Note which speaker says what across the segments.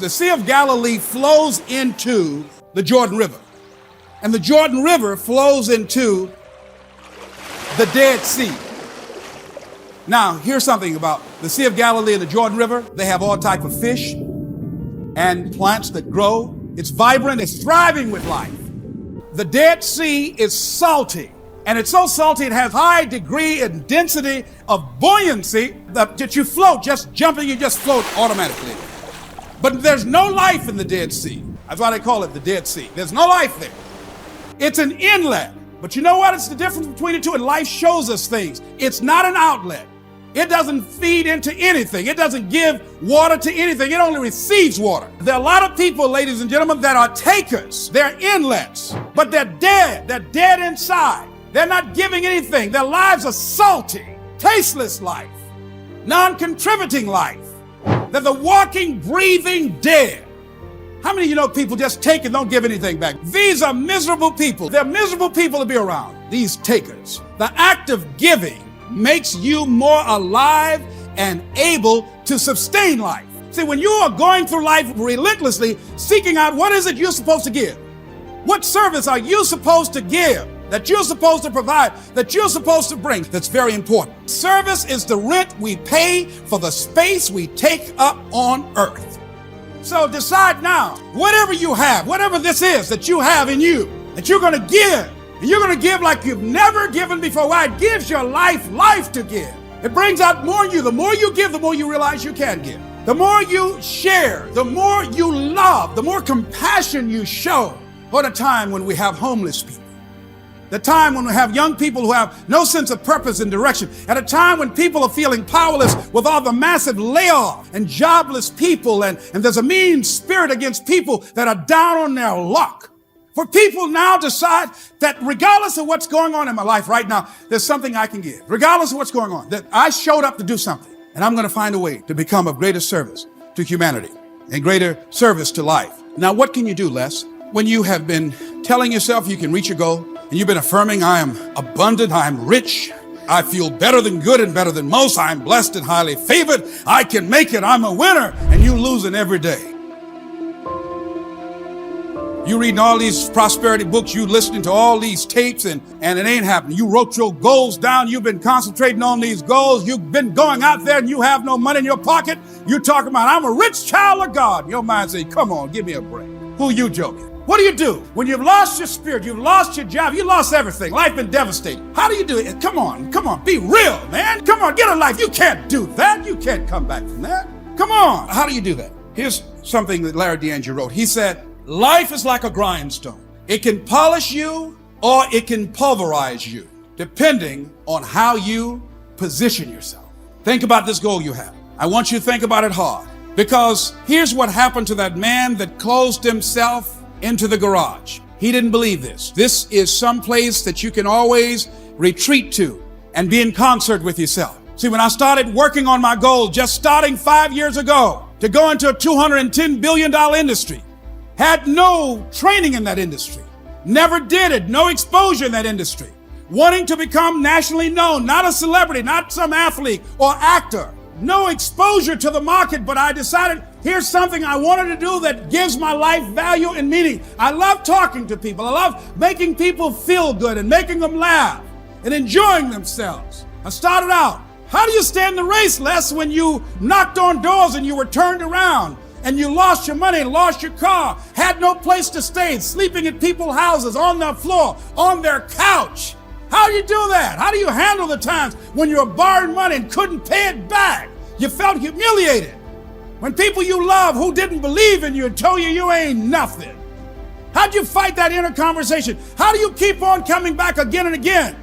Speaker 1: The Sea of Galilee flows into the Jordan River. And the Jordan River flows into the Dead Sea. Now, here's something about the Sea of Galilee and the Jordan River. They have all types of fish and plants that grow. It's vibrant, it's thriving with life. The Dead Sea is salty, and it's so salty it has high degree and density of buoyancy that you float, just jumping, you just float automatically. But there's no life in the Dead Sea. That's why they call it the Dead Sea. There's no life there. It's an inlet. But you know what? It's the difference between the two, and life shows us things. It's not an outlet. It doesn't feed into anything. It doesn't give water to anything. It only receives water. There are a lot of people, ladies and gentlemen, that are takers. They're inlets, but they're dead. They're dead inside. They're not giving anything. Their lives are salty, tasteless life, non-contributing life. They're the walking, breathing dead. How many of you know people just take and don't give anything back? These are miserable people. They're miserable people to be around, these takers. The act of giving makes you more alive and able to sustain life. See, when you are going through life relentlessly, seeking out what is it you're supposed to give? What service are you supposed to give, that you're supposed to provide, that you're supposed to bring? That's very important. Service is the rent we pay for the space we take up on earth. So decide now, whatever you have, whatever this is that you have in you, that you're going to give. And you're going to give like you've never given before. Why? It gives your life to give. It brings out more in you. The more you give, the more you realize you can give. The more you share, the more you love, the more compassion you show. What a time when we have homeless people. The time when we have young people who have no sense of purpose and direction. At a time when people are feeling powerless with all the massive layoff and jobless people. And there's a mean spirit against people that are down on their luck. For people now decide that regardless of what's going on in my life right now, there's something I can give. Regardless of what's going on, that I showed up to do something, and I'm going to find a way to become of greater service to humanity and greater service to life. Now, what can you do, Les? When you have been telling yourself you can reach your goal, and you've been affirming, I am abundant, I am rich, I feel better than good and better than most, I am blessed and highly favored, I can make it, I'm a winner, and you losing every day. You reading all these prosperity books, you listening to all these tapes, and it ain't happening. You wrote your goals down. You've been concentrating on these goals. You've been going out there and you have no money in your pocket. You're talking about, I'm a rich child of God. Your mind says, come on, give me a break. Who you joking? What do you do when you've lost your spirit, you've lost your job, you lost everything, life been devastated? How do you do it? Come on, be real, man. Come on, get a life. You can't do that. You can't come back from that. Come on. How do you do that? Here's something that Larry DeAngelo wrote. He said, life is like a grindstone. It can polish you or it can pulverize you, depending on how you position yourself. Think about this goal you have. I want you to think about it hard, because here's what happened to that man that closed himself into the garage. He didn't believe this. This is some place that you can always retreat to and be in concert with yourself. See, when I started working on my goal, just starting 5 years ago, to go into a $210 billion industry, had no training in that industry, never did it, no exposure in that industry, wanting to become nationally known, not a celebrity, not some athlete or actor, no exposure to the market, but I decided here's something I wanted to do that gives my life value and meaning. I love talking to people. I love making people feel good and making them laugh and enjoying themselves. I started out, how do you stay in the race, Les, when you knocked on doors and you were turned around? And you lost your money, lost your car, had no place to stay, sleeping at people's houses, on their floor, on their couch. How do you do that? How do you handle the times when you were borrowing money and couldn't pay it back? You felt humiliated. When people you love who didn't believe in you and told you you ain't nothing. How'd you fight that inner conversation? How do you keep on coming back again and again?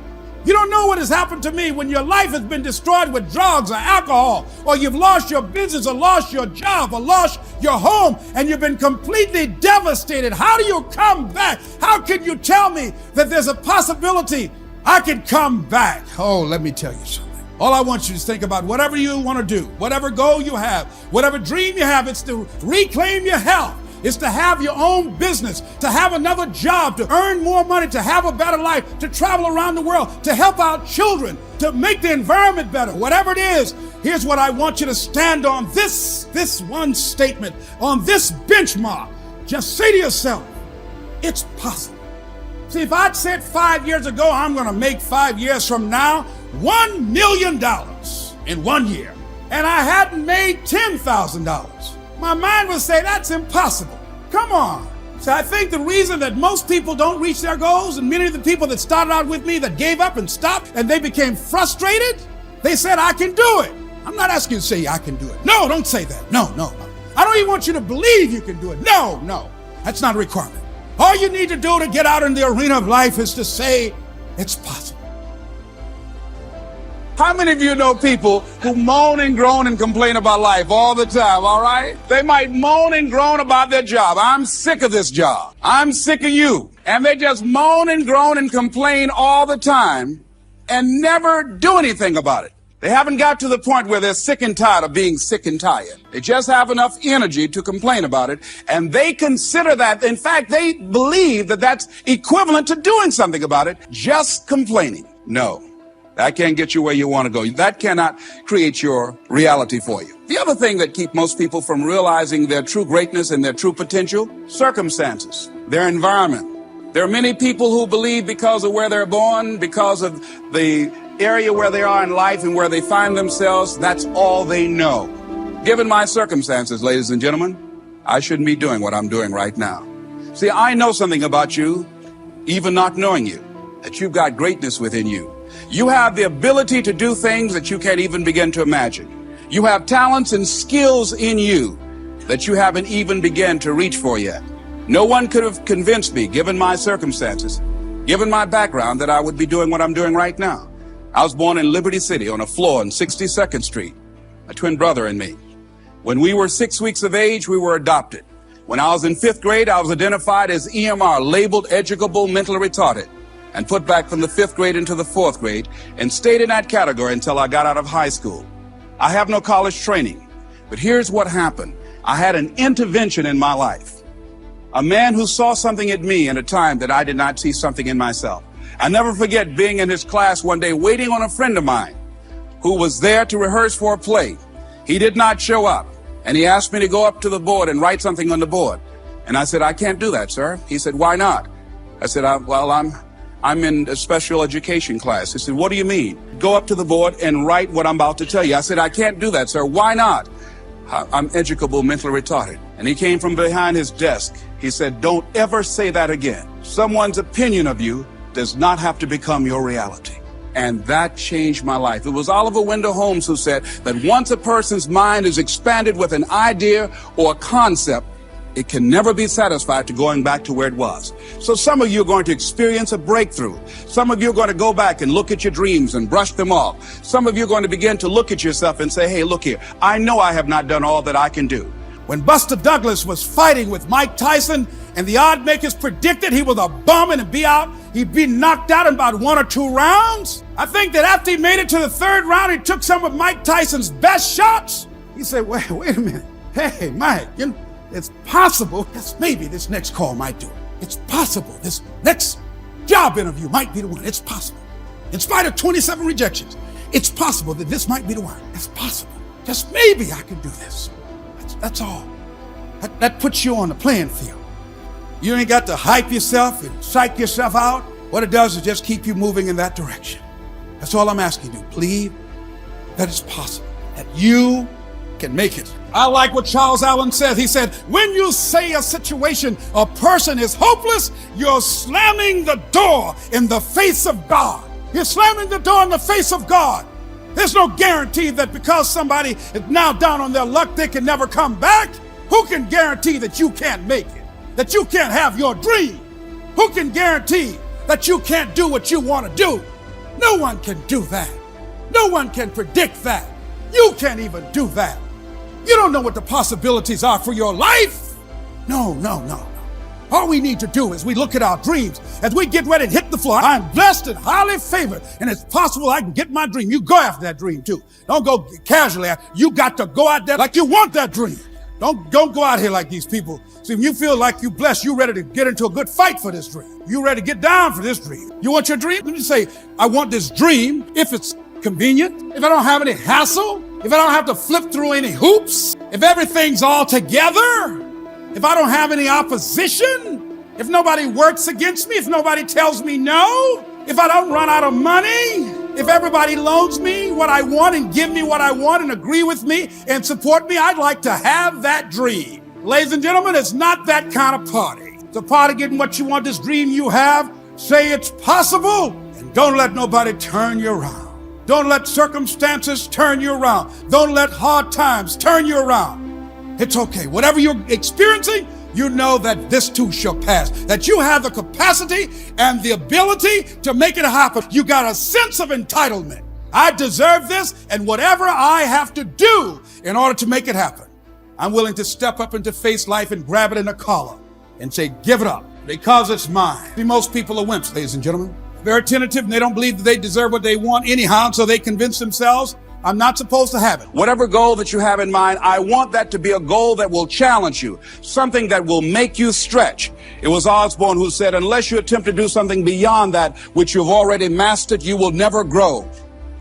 Speaker 1: You don't know what has happened to me when your life has been destroyed with drugs or alcohol, or you've lost your business or lost your job or lost your home and you've been completely devastated. How do you come back? How can you tell me that there's a possibility I can come back? Oh, let me tell you something. All I want you to think about, whatever you want to do, whatever goal you have, whatever dream you have, it's to reclaim your health, is to have your own business, to have another job, to earn more money, to have a better life, to travel around the world, to help out children, to make the environment better. Whatever it is, here's what I want you to stand on. This one statement, on this benchmark. Just say to yourself, it's possible. See, if I'd said 5 years ago, I'm going to make 5 years from now $1 million in 1 year, and I hadn't made $10,000, my mind would say, that's impossible. Come on. So I think the reason that most people don't reach their goals, and many of the people that started out with me that gave up and stopped and they became frustrated, they said, I can do it. I'm not asking you to say, I can do it. No, don't say that. No. I don't even want you to believe you can do it. No. That's not a requirement. All you need to do to get out in the arena of life is to say, it's possible. How many of you know people who moan and groan and complain about life all the time, all right? They might moan and groan about their job. I'm sick of this job. I'm sick of you. And they just moan and groan and complain all the time and never do anything about it. They haven't got to the point where they're sick and tired of being sick and tired. They just have enough energy to complain about it, and they consider that, in fact, they believe that that's equivalent to doing something about it, just complaining. No, that can't get you where you want to go. That cannot create your reality for you. The other thing that keeps most people from realizing their true greatness and their true potential, circumstances, their environment. There are many people who believe because of where they're born, because of the area where they are in life and where they find themselves, that's all they know. Given my circumstances, ladies and gentlemen, I shouldn't be doing what I'm doing right now. See, I know something about you, even not knowing you, that you've got greatness within you. You have the ability to do things that you can't even begin to imagine. You have talents and skills in you that you haven't even begun to reach for yet. No one could have convinced me, given my circumstances, given my background, that I would be doing what I'm doing right now. I was born in Liberty City on a floor on 62nd Street, a twin brother and me. When we were 6 weeks of age, we were adopted. When I was in 5th grade, I was identified as EMR, labeled educable mentally retarded, and put back from the 5th grade into the 4th grade and stayed in that category until I got out of high school. I have no college training, but here's what happened. I had an intervention in my life. A man who saw something in me in a time that I did not see something in myself. I never forget being in his class one day waiting on a friend of mine who was there to rehearse for a play. He did not show up, and he asked me to go up to the board and write something on the board. And I said, I can't do that, sir. He said, why not? I said, I'm in a special education class. He said, what do you mean? Go up to the board and write what I'm about to tell you. I said, I can't do that, sir. Why not? I'm educable mentally retarded. And he came from behind his desk. He said, don't ever say that again. Someone's opinion of you does not have to become your reality. And that changed my life. It was Oliver Wendell Holmes who said that once a person's mind is expanded with an idea or a concept, it can never be satisfied to going back to where it was. So some of you are going to experience a breakthrough. Some of you are going to go back and look at your dreams and brush them off. Some of you are going to begin to look at yourself and say, hey, look here, I know I have not done all that I can do. When Buster Douglas was fighting with Mike Tyson and the odd makers predicted he was a bum and he'd be knocked out in about 1 or 2 rounds, I think that after he made it to the 3rd round, he took some of Mike Tyson's best shots. He said, wait a minute. Hey, Mike, it's possible that maybe this next call might do it. It's possible this next job interview might be the one. It's possible. In spite of 27 rejections, it's possible that this might be the one. It's possible. Just maybe I can do this. That's all. That puts you on the playing field. You ain't got to hype yourself and psych yourself out. What it does is just keep you moving in that direction. That's all I'm asking you. Believe that it's possible, that you can make it. I like what Charles Allen says. He said, when you say a situation, a person is hopeless, you're slamming the door in the face of God. You're slamming the door in the face of God. There's no guarantee that because somebody is now down on their luck, they can never come back. Who can guarantee that you can't make it? That you can't have your dream? Who can guarantee that you can't do what you want to do? No one can do that. No one can predict that. You can't even do that. You don't know what the possibilities are for your life. No. All we need to do is we look at our dreams as we get ready to hit the floor. I'm blessed and highly favored, and it's possible I can get my dream. You go after that dream too. Don't go casually. You got to go out there like you want that dream. Don't go out here like these people. See, when you feel like you're blessed, you're ready to get into a good fight for this dream. You're ready to get down for this dream. You want your dream? Let me say, I want this dream if it's convenient, if I don't have any hassle, if I don't have to flip through any hoops, if everything's all together, if I don't have any opposition, if nobody works against me, if nobody tells me no, if I don't run out of money, if everybody loans me what I want and give me what I want and agree with me and support me, I'd like to have that dream. Ladies and gentlemen, it's not that kind of party. It's a party getting what you want, this dream you have. Say it's possible, and don't let nobody turn you around. Don't let circumstances turn you around. Don't let hard times turn you around. It's okay. Whatever you're experiencing, you know that this too shall pass, that you have the capacity and the ability to make it happen. You got a sense of entitlement. I deserve this, and whatever I have to do in order to make it happen, I'm willing to step up and to face life and grab it in a collar and say, give it up because it's mine. See, most people are wimps, ladies and gentlemen. They're tentative and they don't believe that they deserve what they want anyhow, so they convince themselves, I'm not supposed to have it.
Speaker 2: Whatever goal that you have in mind, I want that to be a goal that will challenge you, something that will make you stretch. It was Osborne who said, unless you attempt to do something beyond that which you've already mastered, you will never grow.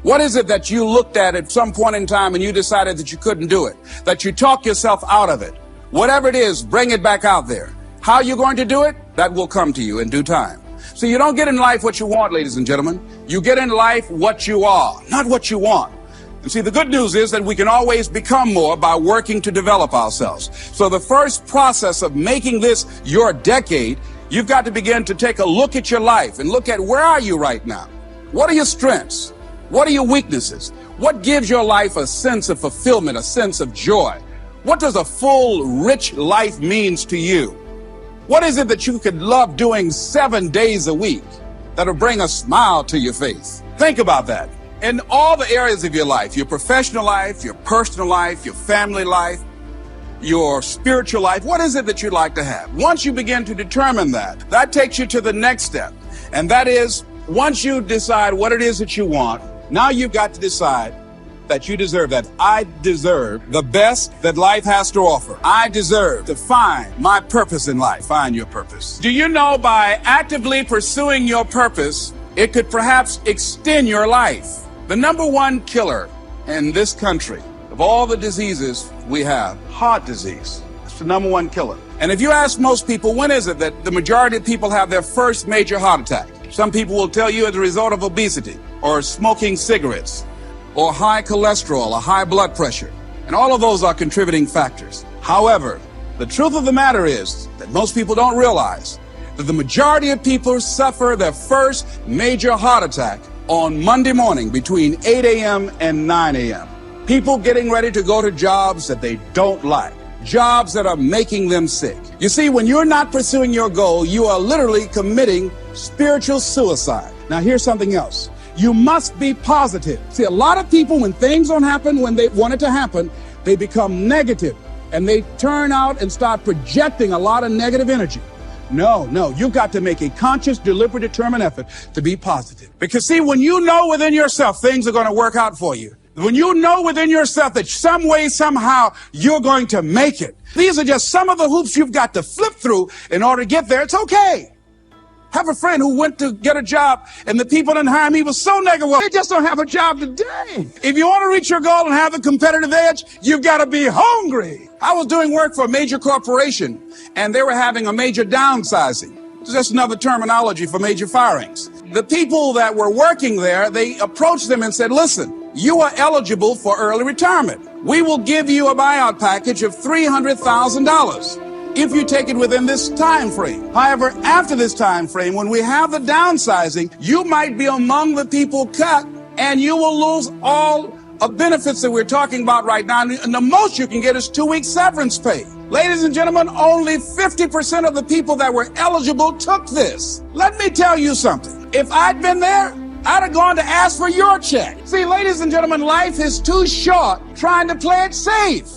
Speaker 2: What is it that you looked at some point in time and you decided that you couldn't do it, that you talk yourself out of it? Whatever it is, bring it back out there. How you're going to do it, that will come to you in due time. So you don't get in life what you want, ladies and gentlemen. You get in life what you are, not what you want. And see, the good news is that we can always become more by working to develop ourselves. So the first process of making this your decade, you've got to begin to take a look at your life and look at where are you right now? What are your strengths? What are your weaknesses? What gives your life a sense of fulfillment, a sense of joy? What does a full, rich life means to you? What is it that you could love doing 7 days a week that'll bring a smile to your face? Think about that. In all the areas of your life, your professional life, your personal life, your family life, your spiritual life, what is it that you'd like to have? Once you begin to determine that, that takes you to the next step. And that is, once you decide what it is that you want, now you've got to decide that you deserve that. I deserve the best that life has to offer. I deserve to find my purpose in life. Find your purpose. Do you know by actively pursuing your purpose, it could perhaps extend your life? The number one killer in this country of all the diseases we have, heart disease. It's the number one killer. And if you ask most people, when is it that the majority of people have their first major heart attack? Some people will tell you as a result of obesity or smoking cigarettes or high cholesterol or high blood pressure. And all of those are contributing factors. However, the truth of the matter is that most people don't realize that the majority of people suffer their first major heart attack on Monday morning between 8 a.m. and 9 a.m. People getting ready to go to jobs that they don't like, jobs that are making them sick. You see, when you're not pursuing your goal, you are literally committing spiritual suicide. Now, here's something else. You must be positive. See, a lot of people, when things don't happen when they want it to happen, they become negative and they turn out and start projecting a lot of negative energy. No, you've got to make a conscious, deliberate, determined effort to be positive. Because see, when you know within yourself things are going to work out for you, when you know within yourself that some way, somehow, you're going to make it, these are just some of the hoops you've got to flip through in order to get there. It's okay. Have a friend who went to get a job and the people didn't hire him. He was so negative. Well, they just don't have a job today. If you want to reach your goal and have the competitive edge, you've got to be hungry. I was doing work for a major corporation and they were having a major downsizing. It's just another terminology for major firings. The people that were working there, they approached them and said, listen, you are eligible for early retirement. We will give you a buyout package of $300,000. if you take it within this time frame. However, after this time frame, when we have the downsizing, you might be among the people cut and you will lose all of benefits that we're talking about right now. And the most you can get is 2 weeks severance pay. Ladies and gentlemen, only 50% of the people that were eligible took this. Let me tell you something. If I'd been there, I'd have gone to ask for your check. See, ladies and gentlemen, life is too short trying to play it safe.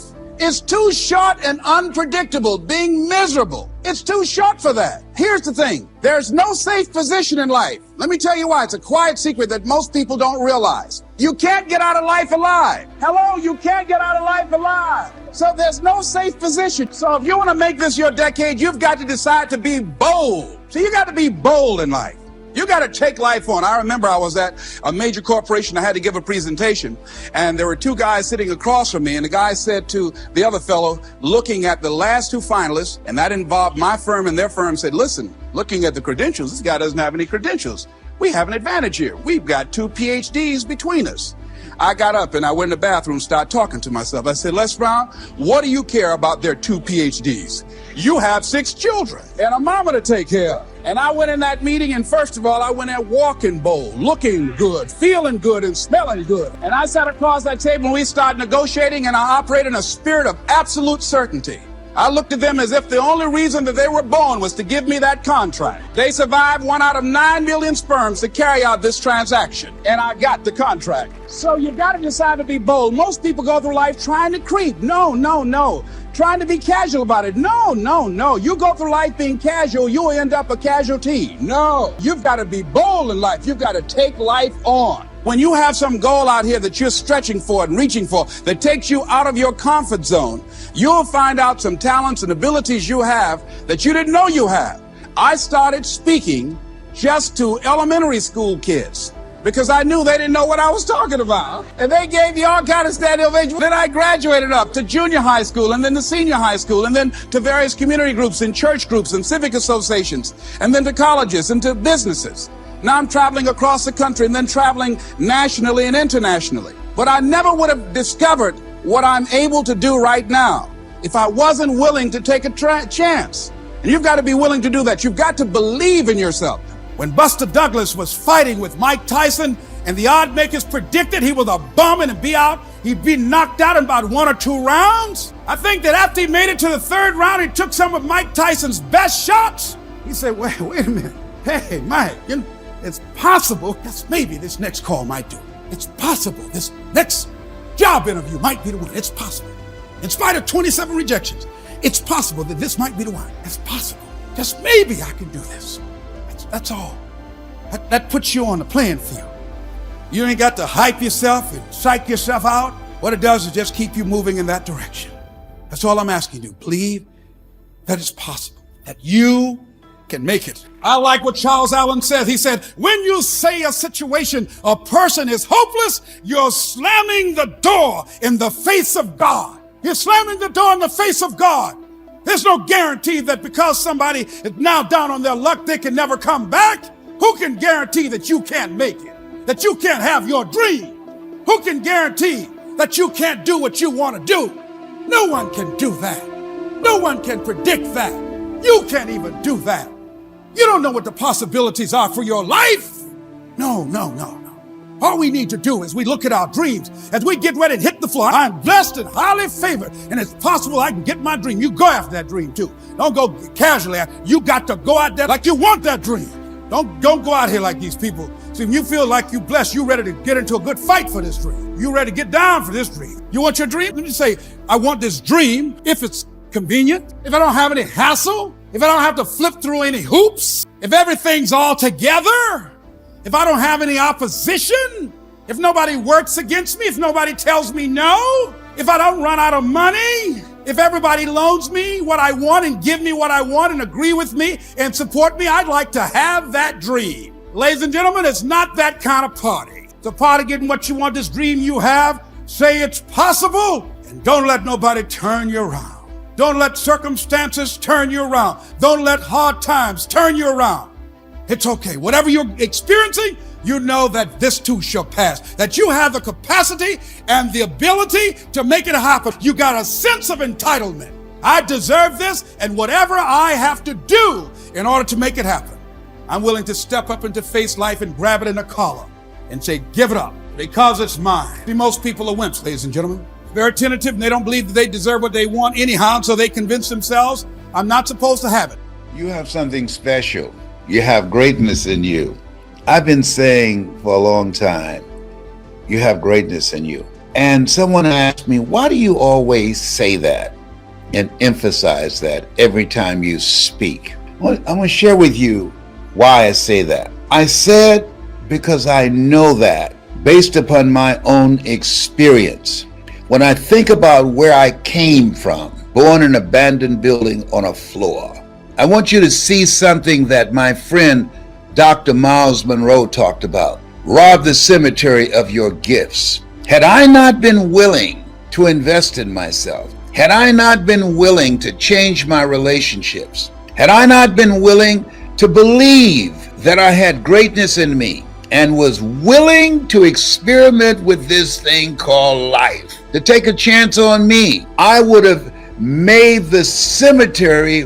Speaker 2: It's too short and unpredictable, being miserable. It's too short for that. Here's the thing. There's no safe position in life. Let me tell you why. It's a quiet secret that most people don't realize. You can't get out of life alive. Hello, you can't get out of life alive. So there's no safe position. So if you want to make this your decade, you've got to decide to be bold. So you got to be bold in life. You got to take life on. I remember I was at a major corporation. I had to give a presentation, and there were two guys sitting across from me, and the guy said to the other fellow, looking at the last two finalists, and that involved my firm and their firm, said, listen, looking at the credentials, this guy doesn't have any credentials. We have an advantage here. We've got 2 PhDs between us. I got up and I went in the bathroom, started talking to myself. I said, Les Brown, what do you care about their 2 PhDs? You have 6 children and a mama to take care of. And I went in that meeting, and first of all, I went there walking bold, looking good, feeling good, and smelling good. And I sat across that table and we started negotiating, and I operated in a spirit of absolute certainty. I looked at them as if the only reason that they were born was to give me that contract. They survived 1 out of 9 million sperms to carry out this transaction, and I got the contract. So you got to decide to be bold. Most people go through life trying to creep. No. Trying to be casual about it. No. You go through life being casual, you'll end up a casualty. No, you've got to be bold in life. You've got to take life on. When you have some goal out here that you're stretching for and reaching for that takes you out of your comfort zone, you'll find out some talents and abilities you have that you didn't know you have. I started speaking just to elementary school kids because I knew they didn't know what I was talking about. And they gave me all kind of standing ovation. Then I graduated up to junior high school and then to senior high school and then to various community groups and church groups and civic associations and then to colleges and to businesses. Now I'm traveling across the country and then traveling nationally and internationally. But I never would have discovered what I'm able to do right now if I wasn't willing to take a chance. And you've got to be willing to do that. You've got to believe in yourself.
Speaker 1: When Buster Douglas was fighting with Mike Tyson and the odd makers predicted he was a bum and be out, he'd be knocked out in about 1 or 2 rounds. I think that after he made it to the 3rd round, he took some of Mike Tyson's best shots. He said, wait a minute. Hey, Mike, it's possible that maybe this next call might do it. It's possible this next job interview might be the one. It's possible. In spite of 27 rejections, it's possible that this might be the one. It's possible. Just maybe I can do this. That's all. That puts you on the playing field. You ain't got to hype yourself and psych yourself out. What it does is just keep you moving in that direction. That's all I'm asking you. Believe that it's possible, that you can make it. I like what Charles Allen says. He said, when you say a situation, a person is hopeless, you're slamming the door in the face of God. You're slamming the door in the face of God. There's no guarantee that because somebody is now down on their luck, they can never come back. Who can guarantee that you can't make it? That you can't have your dream? Who can guarantee that you can't do what you want to do? No one can do that. No one can predict that. You can't even do that. You don't know what the possibilities are for your life. No. All we need to do is we look at our dreams as we get ready to hit the floor. I'm blessed and highly favored, and it's possible I can get my dream. You go after that dream too. Don't go casually. You got to go out there like you want that dream. Don't go out here like these people. See, when you feel like you're blessed, you're ready to get into a good fight for this dream. You're ready to get down for this dream. You want your dream? Let me say, I want this dream if it's convenient, if I don't have any hassle, if I don't have to flip through any hoops, if everything's all together, if I don't have any opposition, if nobody works against me, if nobody tells me no, if I don't run out of money, if everybody loans me what I want and give me what I want and agree with me and support me, I'd like to have that dream. Ladies and gentlemen, it's not that kind of party. It's a party getting what you want, this dream you have. Say it's possible, and don't let nobody turn you around. Don't let circumstances turn you around. Don't let hard times turn you around. It's okay. Whatever you're experiencing, you know that this too shall pass. That you have the capacity and the ability to make it happen. You got a sense of entitlement. I deserve this, and whatever I have to do in order to make it happen, I'm willing to step up and to face life and grab it in a collar and say, give it up, because it's mine. See, most people are wimps, ladies and gentlemen. Very tentative, and they don't believe that they deserve what they want anyhow, so they convince themselves, I'm not supposed to have it.
Speaker 3: You have something special. You have greatness in you. I've been saying for a long time, you have greatness in you. And someone asked me, why do you always say that? and emphasize that every time you speak. I'm going to share with you why I say that. I said because I know that based upon my own experience. When I think about where I came from, born in an abandoned building on a floor, I want you to see something that my friend Dr. Miles Monroe talked about. Rob the cemetery of your gifts. Had I not been willing to invest in myself, had I not been willing to change my relationships, had I not been willing to believe that I had greatness in me and was willing to experiment with this thing called life, to take a chance on me, I would have made the cemetery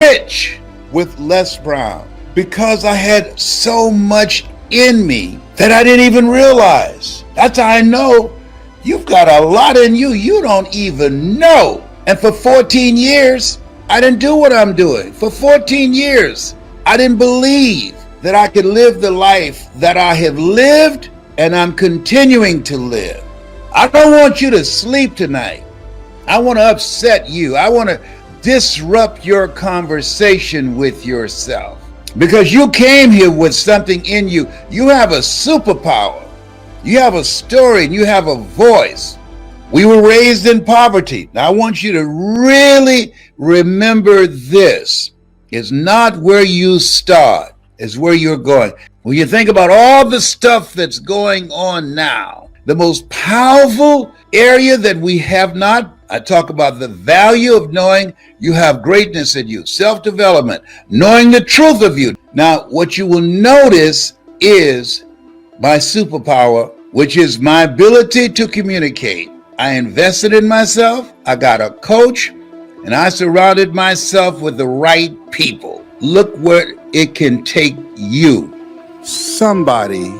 Speaker 3: rich with Les Brown, because I had so much in me that I didn't even realize. That's how I know you've got a lot in you you don't even know. And for 14 years, I didn't do what I'm doing. For 14 years, I didn't believe that I could live the life that I have lived and I'm continuing to live. I don't want you to sleep tonight. I want to upset you. I want to disrupt your conversation with yourself. Because you came here with something in you. You have a superpower. You have a story and you have a voice. We were raised in poverty. Now I want you to really remember this. It's not where you start, it's where you're going. When you think about all the stuff that's going on now, the most powerful area that we have not, I talk about the value of knowing you have greatness in you, self-development, knowing the truth of you. Now, what you will notice is my superpower, which is my ability to communicate. I invested in myself, I got a coach, and I surrounded myself with the right people. Look where it can take you. Somebody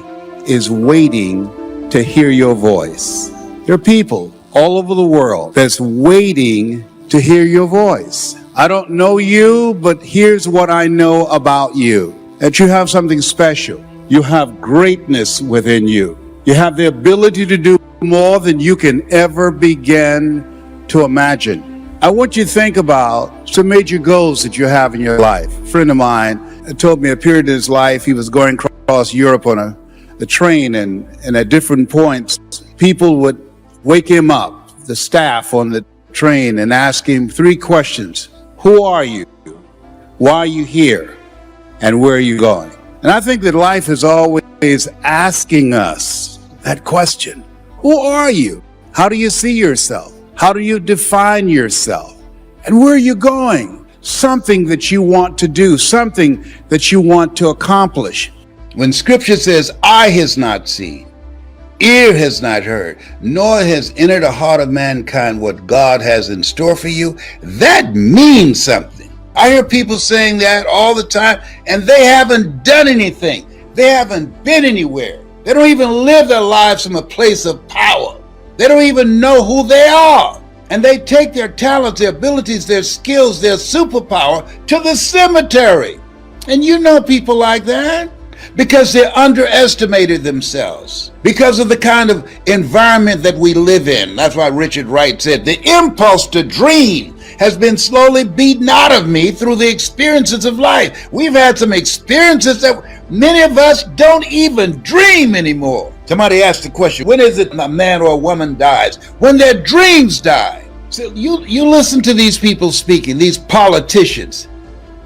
Speaker 3: is waiting to hear your voice. There are people all over the world that's waiting to hear your voice. I don't know you, but here's what I know about you. That you have something special. You have greatness within you. You have the ability to do more than you can ever begin to imagine. I want you to think about some major goals that you have in your life. A friend of mine told me a period in his life he was going across Europe on a train, and at different points, people would wake him up, the staff on the train, and ask him 3 questions. Who are you? Why are you here? And where are you going? And I think that life is always asking us that question. Who are you? How do you see yourself? How do you define yourself? And where are you going? Something that you want to do, something that you want to accomplish. When scripture says, eye has not seen, ear has not heard, nor has entered the heart of mankind what God has in store for you, that means something. I hear people saying that all the time, and they haven't done anything. They haven't been anywhere. They don't even live their lives from a place of power. They don't even know who they are. And they take their talents, their abilities, their skills, their superpower to the cemetery. And you know people like that. Because they underestimated themselves, because of the kind of environment that we live in. That's why Richard Wright said, the impulse to dream has been slowly beaten out of me through the experiences of life. We've had some experiences that many of us don't even dream anymore. Somebody asked the question, when is it a man or a woman dies? When their dreams die. So you listen to these people speaking, these politicians.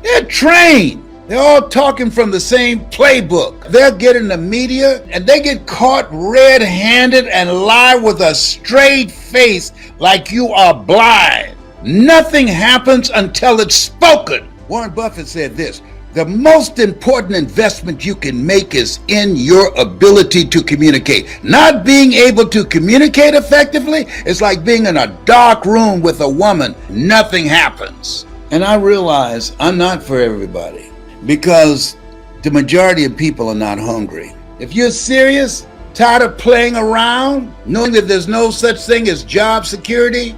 Speaker 3: They're trained. They're all talking from the same playbook. They'll get in the media and they get caught red-handed and lie with a straight face like you are blind. Nothing happens until it's spoken. Warren Buffett said this, the most important investment you can make is in your ability to communicate. Not being able to communicate effectively is like being in a dark room with a woman. Nothing happens. And I realize I'm not for everybody, because the majority of people are not hungry. If you're serious, tired of playing around, knowing that there's no such thing as job security,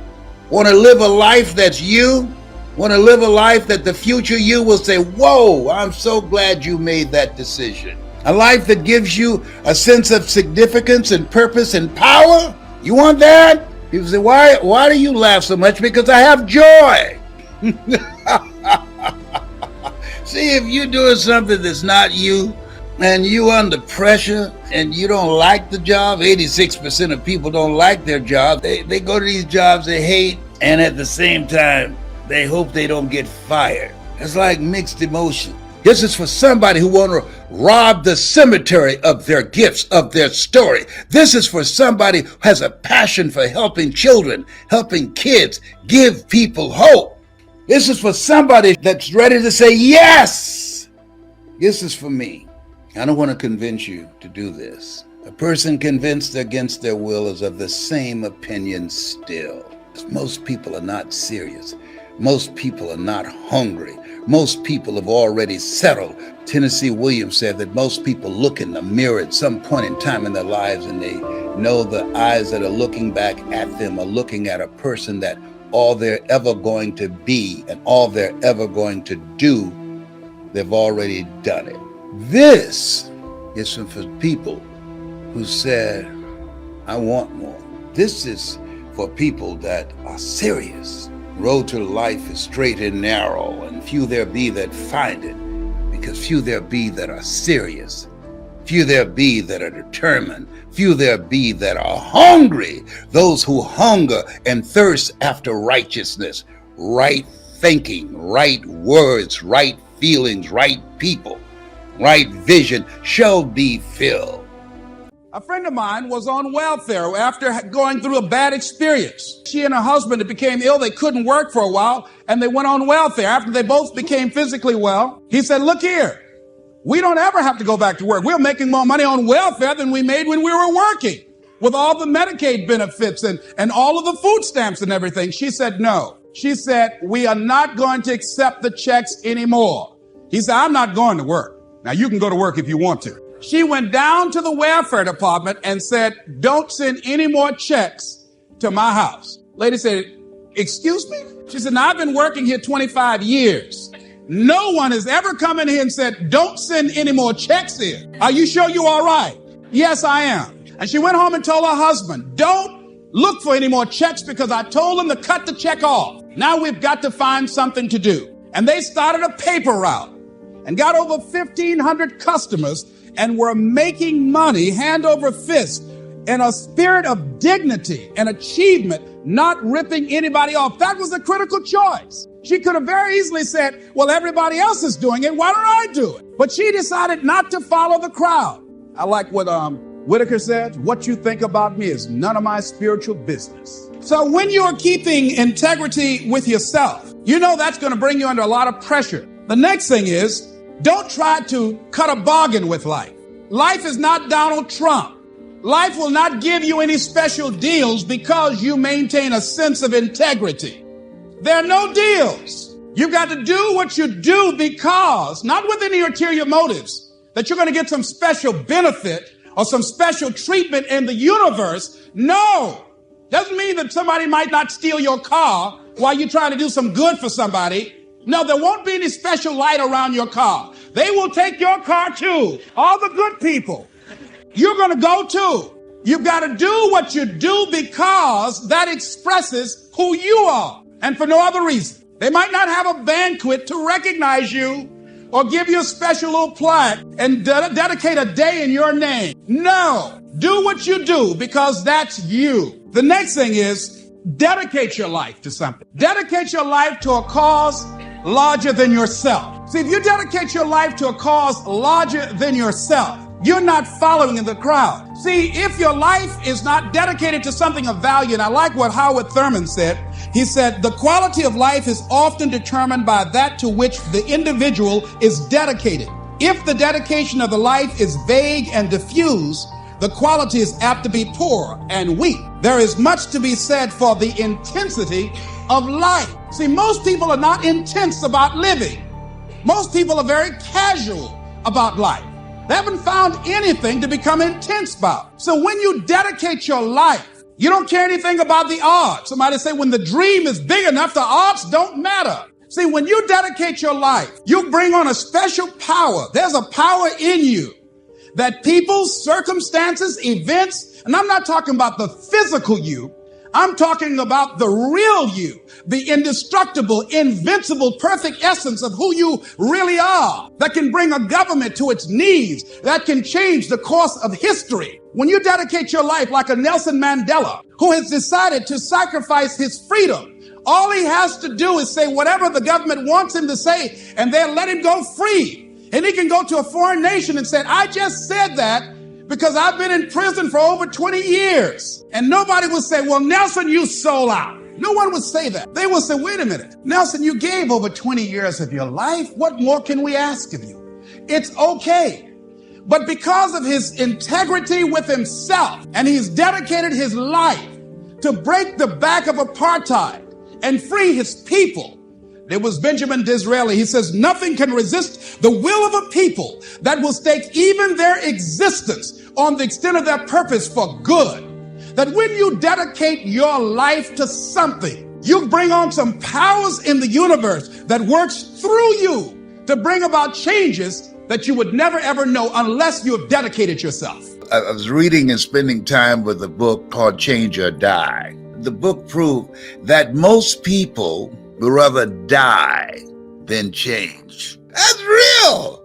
Speaker 3: want to live a life that's you, want to live a life that the future you will say, whoa, I'm so glad you made that decision. A life that gives you a sense of significance and purpose and power, you want that? People say, why do you laugh so much? Because I have joy. See, if you're doing something that's not you, and you under pressure, and you don't like the job, 86% of people don't like their job. They go to these jobs they hate, and at the same time, they hope they don't get fired. It's like mixed emotion. This is for somebody who want to rob the cemetery of their gifts, of their story. This is for somebody who has a passion for helping children, helping kids, give people hope. This is for somebody that's ready to say, yes, this is for me. I don't want to convince you to do this. A person convinced against their will is of the same opinion still. Most people are not serious. Most people are not hungry. Most people have already settled. Tennessee Williams said that most people look in the mirror at some point in time in their lives, and they know the eyes that are looking back at them are looking at a person that all they're ever going to be and all they're ever going to do, they've already done it. This is for people who said, I want more. This is for people that are serious. Road to life is straight and narrow, and few there be that find it, because few there be that are serious. Few there be that are determined. Few there be that are hungry. Those who hunger and thirst after righteousness, right thinking, right words, right feelings, right people, right vision shall be filled.
Speaker 2: A friend of mine was on welfare after going through a bad experience. She and her husband became ill. They couldn't work for a while, and they went on welfare. After they both became physically well, he said, look here, we don't ever have to go back to work. We're making more money on welfare than we made when we were working, with all the Medicaid benefits and all of the food stamps and everything. She said, no. She said, we are not going to accept the checks anymore. He said, I'm not going to work. Now, you can go to work if you want to. She went down to the welfare department and said, don't send any more checks to my house. Lady said, excuse me? She said, now I've been working here 25 years. No one has ever come in here and said, don't send any more checks here. Are you sure you're all right? Yes, I am. And she went home and told her husband, don't look for any more checks because I told them to cut the check off. Now we've got to find something to do. And they started a paper route and got over 1,500 customers and were making money hand over fist in a spirit of dignity and achievement, not ripping anybody off. That was a critical choice. She could have very easily said, well, everybody else is doing it. Why don't I do it? But she decided not to follow the crowd. I like what Whitaker said, what you think about me is none of my spiritual business. So when you're keeping integrity with yourself, you know that's going to bring you under a lot of pressure. The next thing is, don't try to cut a bargain with life. Life is not Donald Trump. Life will not give you any special deals because you maintain a sense of integrity. There are no deals. You've got to do what you do because, not with any ulterior motives, that you're going to get some special benefit or some special treatment in the universe. No. Doesn't mean that somebody might not steal your car while you're trying to do some good for somebody. No, there won't be any special light around your car. They will take your car too. All the good people. You're going to go too. You've got to do what you do because that expresses who you are and for no other reason. They might not have a banquet to recognize you or give you a special little plaque and dedicate a day in your name. No, do what you do because that's you. The next thing is dedicate your life to something. Dedicate your life to a cause larger than yourself. See, if you dedicate your life to a cause larger than yourself, you're not following in the crowd. See, if your life is not dedicated to something of value, and I like what Howard Thurman said, he said, the quality of life is often determined by that to which the individual is dedicated. If the dedication of the life is vague and diffuse, the quality is apt to be poor and weak. There is much to be said for the intensity of life. See, most people are not intense about living. Most people are very casual about life. They haven't found anything to become intense about. So when you dedicate your life, you don't care anything about the odds. Somebody say when the dream is big enough, the odds don't matter. See, when you dedicate your life, you bring on a special power. There's a power in you that people, circumstances, events, and I'm not talking about the physical you,
Speaker 1: I'm talking about the real you, the indestructible, invincible, perfect essence of who you really are, that can bring a government to its knees, that can change the course of history. When you dedicate your life like a Nelson Mandela, who has decided to sacrifice his freedom, all he has to do is say whatever the government wants him to say, and they'll let him go free. And he can go to a foreign nation and say, I just said that because I've been in prison for over 20 years. And nobody would say, well, Nelson, you sold out. No one would say that. They would say, wait a minute, Nelson, you gave over 20 years of your life. What more can we ask of you? It's okay. But because of his integrity with himself, and he's dedicated his life to break the back of apartheid and free his people. There was Benjamin Disraeli. He says, nothing can resist the will of a people that will stake even their existence on the extent of their purpose for good. That when you dedicate your life to something, you bring on some powers in the universe that works through you to bring about changes that you would never ever know unless you have dedicated yourself.
Speaker 3: I was reading and spending time with a book called Change or Die. The book proved that most people would rather die than change. That's real.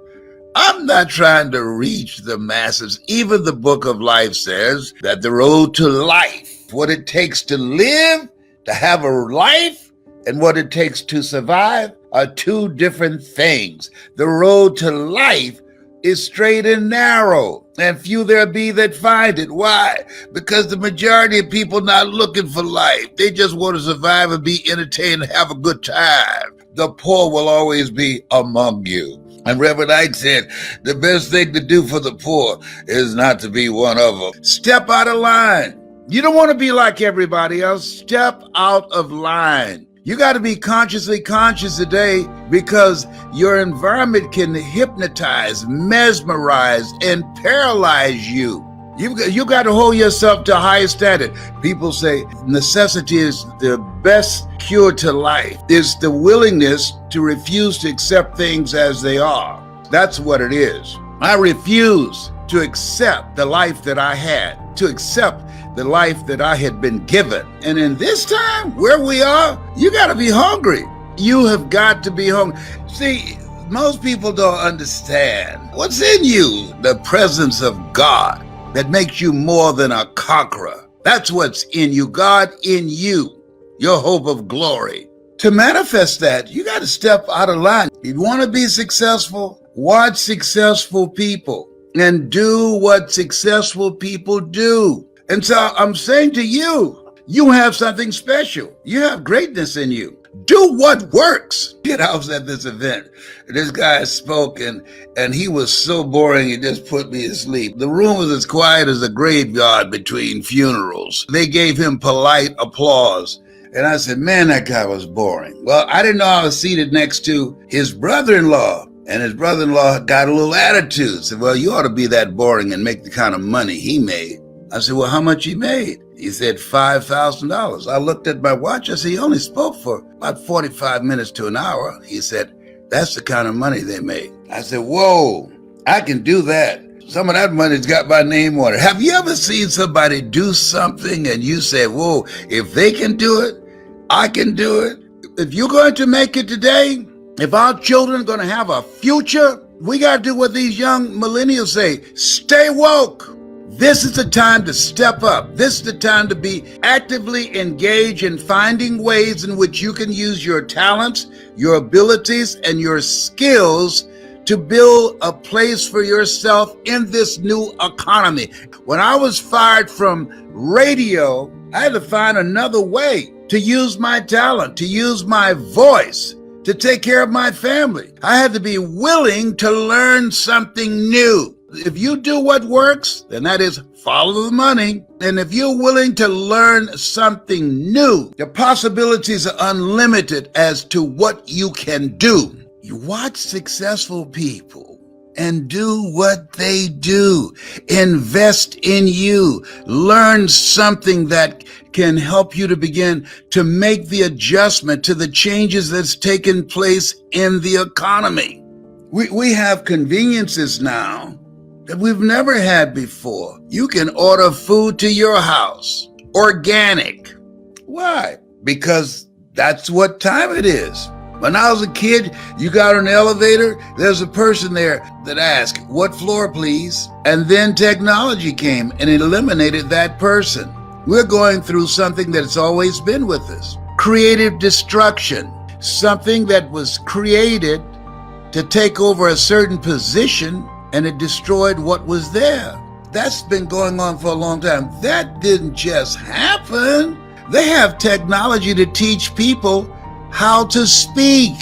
Speaker 3: I'm not trying to reach the masses. Even the book of life says that the road to life, what it takes to live, to have a life, and what it takes to survive are two different things. The road to life is straight and narrow, and few there be that find it. Why? Because the majority of people not looking for life. They just want to survive and be entertained and have a good time. The poor will always be among you. And Reverend Ike said, the best thing to do for the poor is not to be one of them. Step out of line. You don't want to be like everybody else. Step out of line. You got to be consciously conscious today, because your environment can hypnotize, mesmerize, and paralyze you. You got to hold yourself to a higher standard. People say necessity is the best cure to life. It's the willingness to refuse to accept things as they are. That's what it is. I refuse to accept the life that I had, to accept the life that I had been given. And in this time, where we are, you got to be hungry. You have got to be hungry. See, most people don't understand what's in you, the presence of God that makes you more than a conqueror. That's what's in you, God in you, your hope of glory. To manifest that, you got to step out of line. If you want to be successful, watch successful people and do what successful people do. And so I'm saying to you, you have something special. You have greatness in you. Do what works. I was at this event. This guy spoke and he was so boring, it just put me to sleep. The room was as quiet as a graveyard between funerals. They gave him polite applause. And I said, man, that guy was boring. Well, I didn't know I was seated next to his brother-in-law. And his brother-in-law got a little attitude. Said, well, you ought to be that boring and make the kind of money he made. I said, well, how much he made? He said $5,000. I looked at my watch. I said, he only spoke for about 45 minutes to an hour. He said, that's the kind of money they made. I said, whoa, I can do that. Some of that money's got my name on it. Have you ever seen somebody do something and you say, whoa, if they can do it, I can do it? If you're going to make it today, if our children are going to have a future, we got to do what these young millennials say, stay woke. This is the time to step up. This is the time to be actively engaged in finding ways in which you can use your talents, your abilities, and your skills to build a place for yourself in this new economy. When I was fired from radio, I had to find another way to use my talent, to use my voice, to take care of my family. I had to be willing to learn something new. If you do what works, then that is follow the money. And if you're willing to learn something new, the possibilities are unlimited as to what you can do. You watch successful people and do what they do. Invest in you. Learn something that can help you to begin to make the adjustment to the changes that's taken place in the economy. We have conveniences now that we've never had before. You can order food to your house, organic. Why? Because that's what time it is. When I was a kid, you got on an elevator, there's a person there that asked, "What floor, please?" And then technology came and it eliminated that person. We're going through something that's always been with us. Creative destruction. Something that was created to take over a certain position and it destroyed what was there. That's been going on for a long time. That didn't just happen. They have technology to teach people how to speak.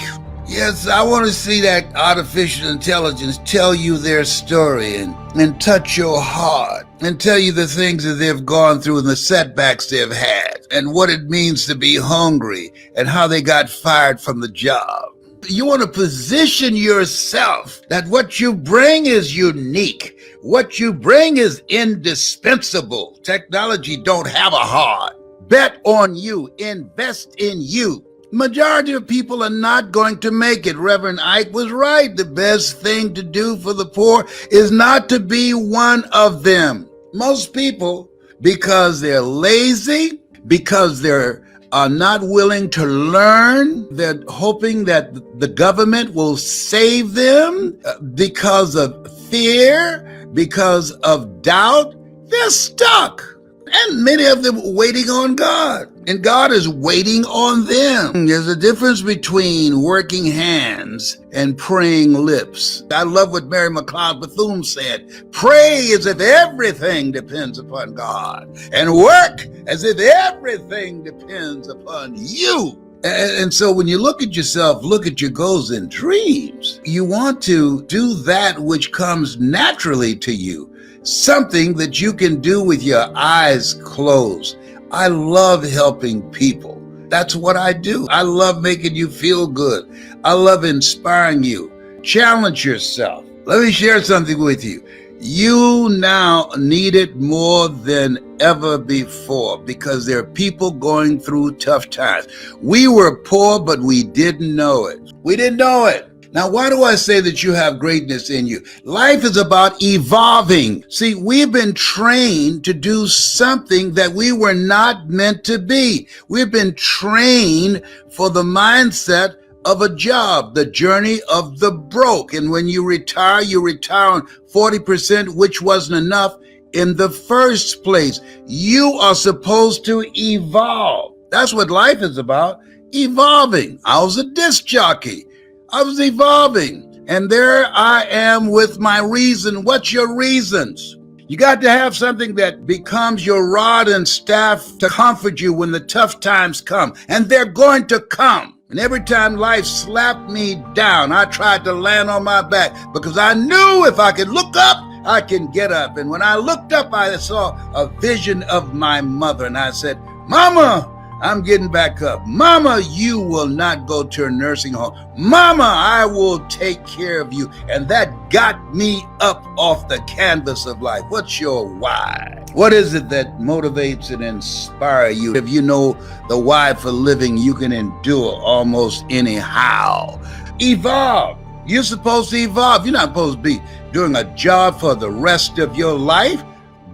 Speaker 3: Yes, I want to see that artificial intelligence tell you their story and touch your heart and tell you the things that they've gone through and the setbacks they've had and what it means to be hungry and how they got fired from the job. You want to position yourself that what you bring is unique. What you bring is indispensable. Technology don't have a heart. Bet on you. Invest in you. Majority of people are not going to make it. Reverend Ike was right. The best thing to do for the poor is not to be one of them. Most people, because they're lazy, because they're not willing to learn, they're hoping that the government will save them because of fear, because of doubt, they're stuck. And many of them waiting on God. And God is waiting on them. There's a difference between working hands and praying lips. I love what Mary McLeod Bethune said. Pray as if everything depends upon God. And work as if everything depends upon you. And so when you look at yourself, look at your goals and dreams, you want to do that which comes naturally to you. Something that you can do with your eyes closed. I love helping people. That's what I do. I love making you feel good. I love inspiring you. Challenge yourself. Let me share something with you. You now need it more than ever before because there are people going through tough times. We were poor, but we didn't know it. We didn't know it. Now, why do I say that you have greatness in you? Life is about evolving. See, we've been trained to do something that we were not meant to be. We've been trained for the mindset of a job, the journey of the broke. And when you retire on 40%, which wasn't enough in the first place. You are supposed to evolve. That's what life is about, evolving. I was a disc jockey. I was evolving, and there I am with my reason. What's your reasons? You got to have something that becomes your rod and staff to comfort you when the tough times come, and they're going to come. And every time life slapped me down, I tried to land on my back because I knew if I could look up, I can get up. And when I looked up, I saw a vision of my mother, and I said, "Mama, I'm getting back up. Mama, you will not go to a nursing home. Mama, I will take care of you." And that got me up off the canvas of life. What's your why? What is it that motivates and inspires you? If you know the why for living, you can endure almost anyhow. Evolve. You're supposed to evolve. You're not supposed to be doing a job for the rest of your life,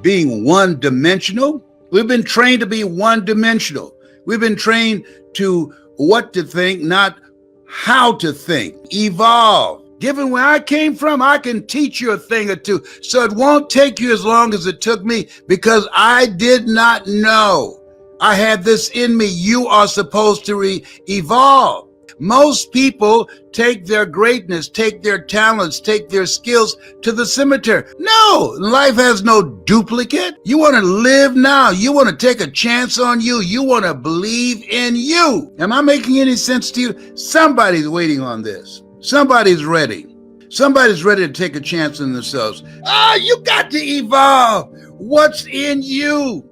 Speaker 3: being one-dimensional. We've been trained to be one-dimensional. We've been trained to what to think, not how to think. Evolve. Given where I came from, I can teach you a thing or two. So it won't take you as long as it took me because I did not know. I had this in me. You are supposed to evolve. Most people take their greatness, take their talents, take their skills to the cemetery. No, life has no duplicate. You want to live now. You want to take a chance on you. You want to believe in you. Am I making any sense to you? Somebody's waiting on this. Somebody's ready. Somebody's ready to take a chance on themselves. You got to evolve. What's in you?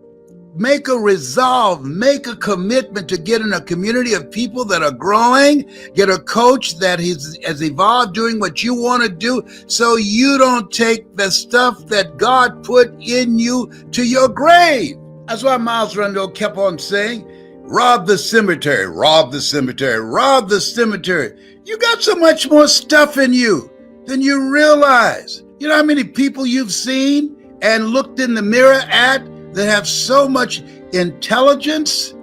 Speaker 3: Make a resolve, make a commitment to get in a community of people that are growing, get a coach that has evolved doing what you want to do so you don't take the stuff that God put in you to your grave. That's why Miles Rundle kept on saying, rob the cemetery, rob the cemetery, rob the cemetery. You got so much more stuff in you than you realize. You know how many people you've seen and looked in the mirror at that have so much intelligence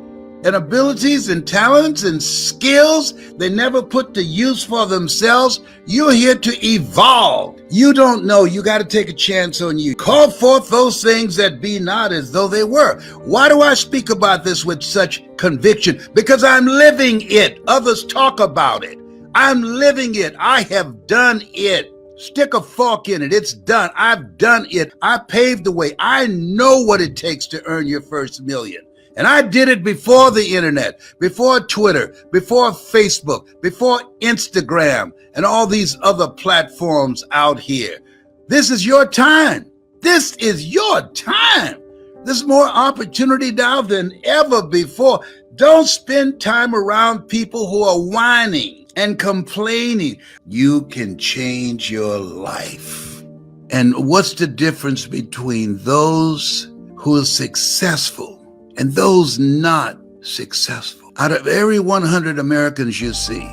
Speaker 3: and abilities and talents and skills they never put to use for themselves. You're here to evolve. You don't know. You got to take a chance on you. Call forth those things that be not as though they were. Why do I speak about this with such conviction? Because I'm living it. Others talk about it. I'm living it. I have done it. Stick a fork in it. It's done. I've done it. I paved the way. I know what it takes to earn your first million. And I did it before the internet, before Twitter, before Facebook, before Instagram, and all these other platforms out here. This is your time. This is your time. There's more opportunity now than ever before. Don't spend time around people who are whining and complaining. You can change your life. And what's the difference between those who are successful and those not successful? Out of every 100 Americans you see,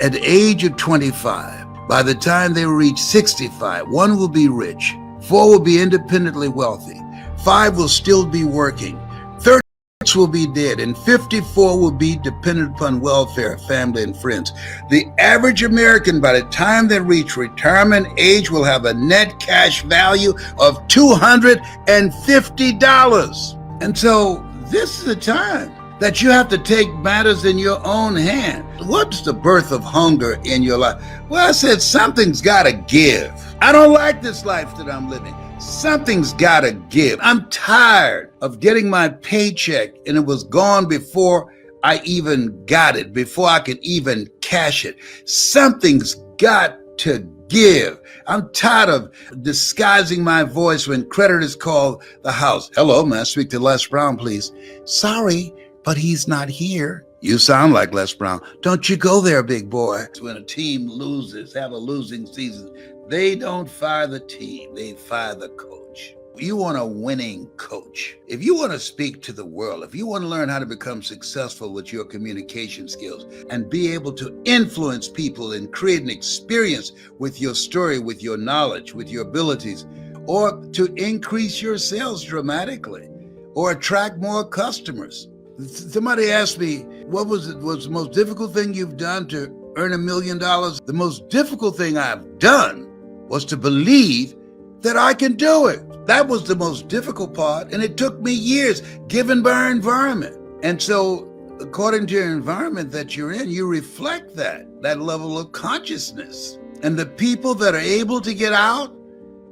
Speaker 3: at the age of 25, by the time they reach 65, 1 will be rich, 4 will be independently wealthy, 5 will still be working, 36 will be dead, and 54 will be dependent upon welfare, family, and friends. The average American, by the time they reach retirement age, will have a net cash value of $250. And so this is the time that you have to take matters in your own hand. What's the birth of hunger in your life? Well, I said something's got to give. I don't like this life that I'm living. Something's got to give. I'm tired of getting my paycheck and it was gone before I even got it, before I could even cash it. Something's got to give. I'm tired of disguising my voice when creditors call the house. Hello, may I speak to Les Brown, please? Sorry, but he's not here. You sound like Les Brown. Don't you go there, big boy. When a team loses, have a losing season, they don't fire the team, they fire the coach. You want a winning coach. If you want to speak to the world, if you want to learn how to become successful with your communication skills and be able to influence people and create an experience with your story, with your knowledge, with your abilities, or to increase your sales dramatically or attract more customers. Somebody asked me, what was the most difficult thing you've done to earn $1 million? The most difficult thing I've done was to believe that I can do it. That was the most difficult part, and it took me years, given by our environment. And so, according to your environment that you're in, you reflect that level of consciousness. And the people that are able to get out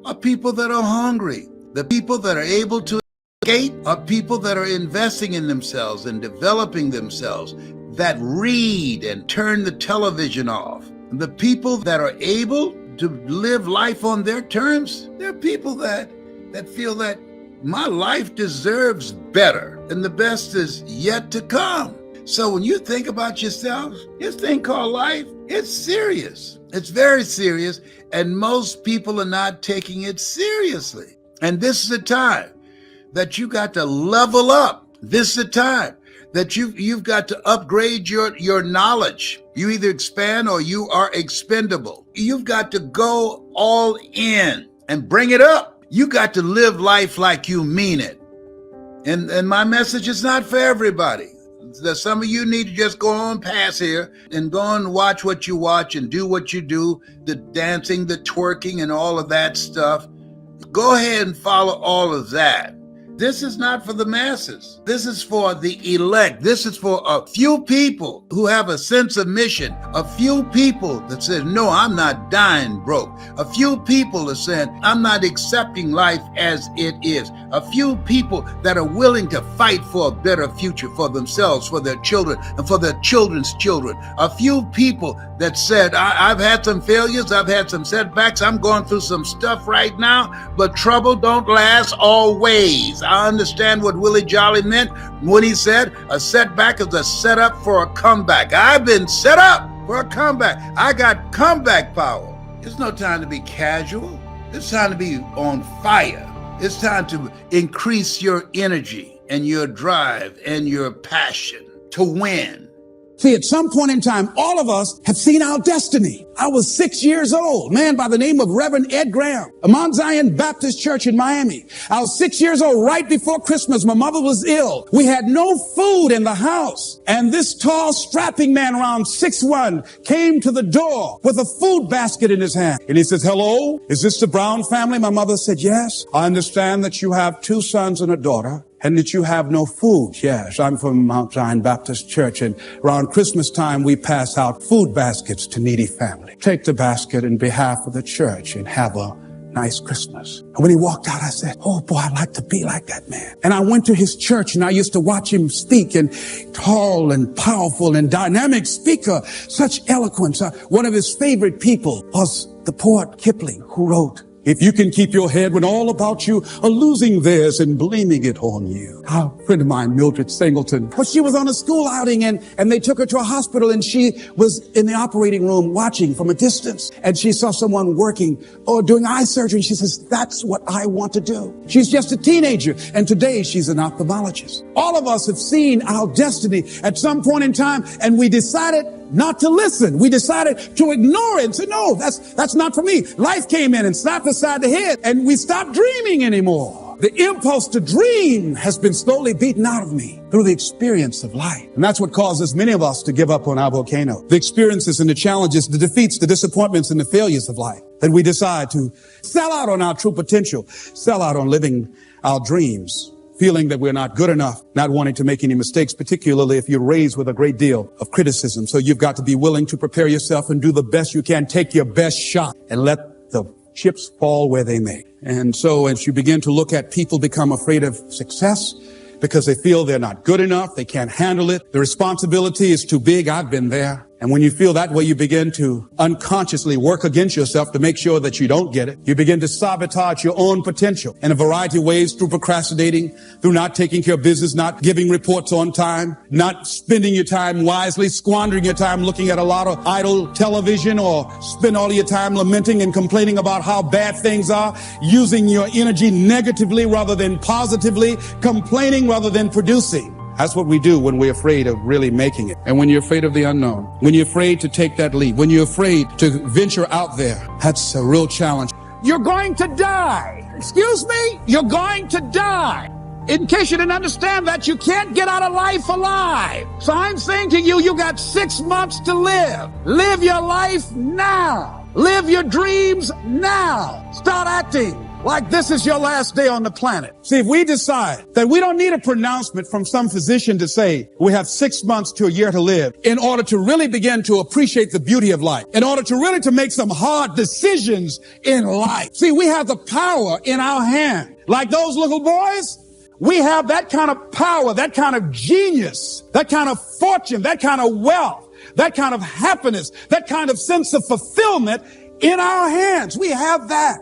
Speaker 3: are people that are hungry. The people that are able to escape are people that are investing in themselves and developing themselves, that read and turn the television off. The people that are able to live life on their terms, they're people that feel that my life deserves better and the best is yet to come. So when you think about yourself, this thing called life, it's serious. It's very serious, and most people are not taking it seriously. And this is a time that you got to level up. This is a time that you've got to upgrade your knowledge. You either expand or you are expendable. You've got to go all in and bring it up. You got to live life like you mean it. And my message is not for everybody. Some of you need to just go on past here and go and watch what you watch and do what you do, the dancing, the twerking, and all of that stuff. Go ahead and follow all of that. This is not for the masses. This is for the elect. This is for a few people who have a sense of mission. A few people that says, no, I'm not dying broke. A few people that saying, I'm not accepting life as it is. A few people that are willing to fight for a better future for themselves, for their children, and for their children's children. A few people that said, I've had some failures, I've had some setbacks, I'm going through some stuff right now, but trouble don't last always. I understand what Willie Jolly meant when he said a setback is a setup for a comeback. I've been set up for a comeback. I got comeback power. It's no time to be casual. It's time to be on fire. It's time to increase your energy and your drive and your passion to win.
Speaker 1: See, at some point in time, all of us have seen our destiny. I was 6 years old, man by the name of Reverend Ed Graham, a Mount Zion Baptist Church in Miami. I was 6 years old right before Christmas. My mother was ill. We had no food in the house. And this tall, strapping man around 6'1" came to the door with a food basket in his hand. And he says, "Hello, is this the Brown family?" My mother said, "Yes. I understand that you have 2 sons and a daughter, and that you have no food." "Yes, I'm from Mount Zion Baptist Church, and around Christmas time we pass out food baskets to needy families. Take the basket in behalf of the church and have a nice Christmas." And when he walked out, I said, "Oh boy, I'd like to be like that man." And I went to his church and I used to watch him speak, and tall and powerful and dynamic speaker, such eloquence. One of his favorite people was the poet Kipling, who wrote, "If you can keep your head when all about you are losing theirs and blaming it on you." A friend of mine, Mildred Singleton, well, she was on a school outing and they took her to a hospital, and she was in the operating room watching from a distance, and she saw someone working or doing eye surgery, and she says, "That's what I want to do." She's just a teenager, and today she's an ophthalmologist. All of us have seen our destiny at some point in time, and we decided not to listen. We decided to ignore it and say, "No, that's not for me." Life came in and slapped us side the head, and we stopped dreaming anymore. The impulse to dream has been slowly beaten out of me through the experience of life. And that's what causes many of us to give up on our volcano. The experiences and the challenges, the defeats, the disappointments, and the failures of life. That we decide to sell out on our true potential, sell out on living our dreams, feeling that we're not good enough, not wanting to make any mistakes, particularly if you're raised with a great deal of criticism. So you've got to be willing to prepare yourself and do the best you can. Take your best shot and let the chips fall where they may. And so as you begin to look at people become afraid of success because they feel they're not good enough, they can't handle it, the responsibility is too big. I've been there. And when you feel that way, you begin to unconsciously work against yourself to make sure that you don't get it. You begin to sabotage your own potential in a variety of ways, through procrastinating, through not taking care of business, not giving reports on time, not spending your time wisely, squandering your time looking at a lot of idle television, or spend all of your time lamenting and complaining about how bad things are, using your energy negatively rather than positively, complaining rather than producing. That's what we do when we're afraid of really making it. And when you're afraid of the unknown, when you're afraid to take that leap, when you're afraid to venture out there, that's a real challenge. You're going to die. Excuse me? You're going to die. In case you didn't understand that, you can't get out of life alive. So I'm saying to you, you got 6 months to live. Live your life now. Live your dreams now. Start acting like this is your last day on the planet. See, if we decide that we don't need a pronouncement from some physician to say we have 6 months to a year to live in order to really begin to appreciate the beauty of life, in order to really to make some hard decisions in life. See, we have the power in our hand. Like those little boys, we have that kind of power, that kind of genius, that kind of fortune, that kind of wealth, that kind of happiness, that kind of sense of fulfillment in our hands. We have that.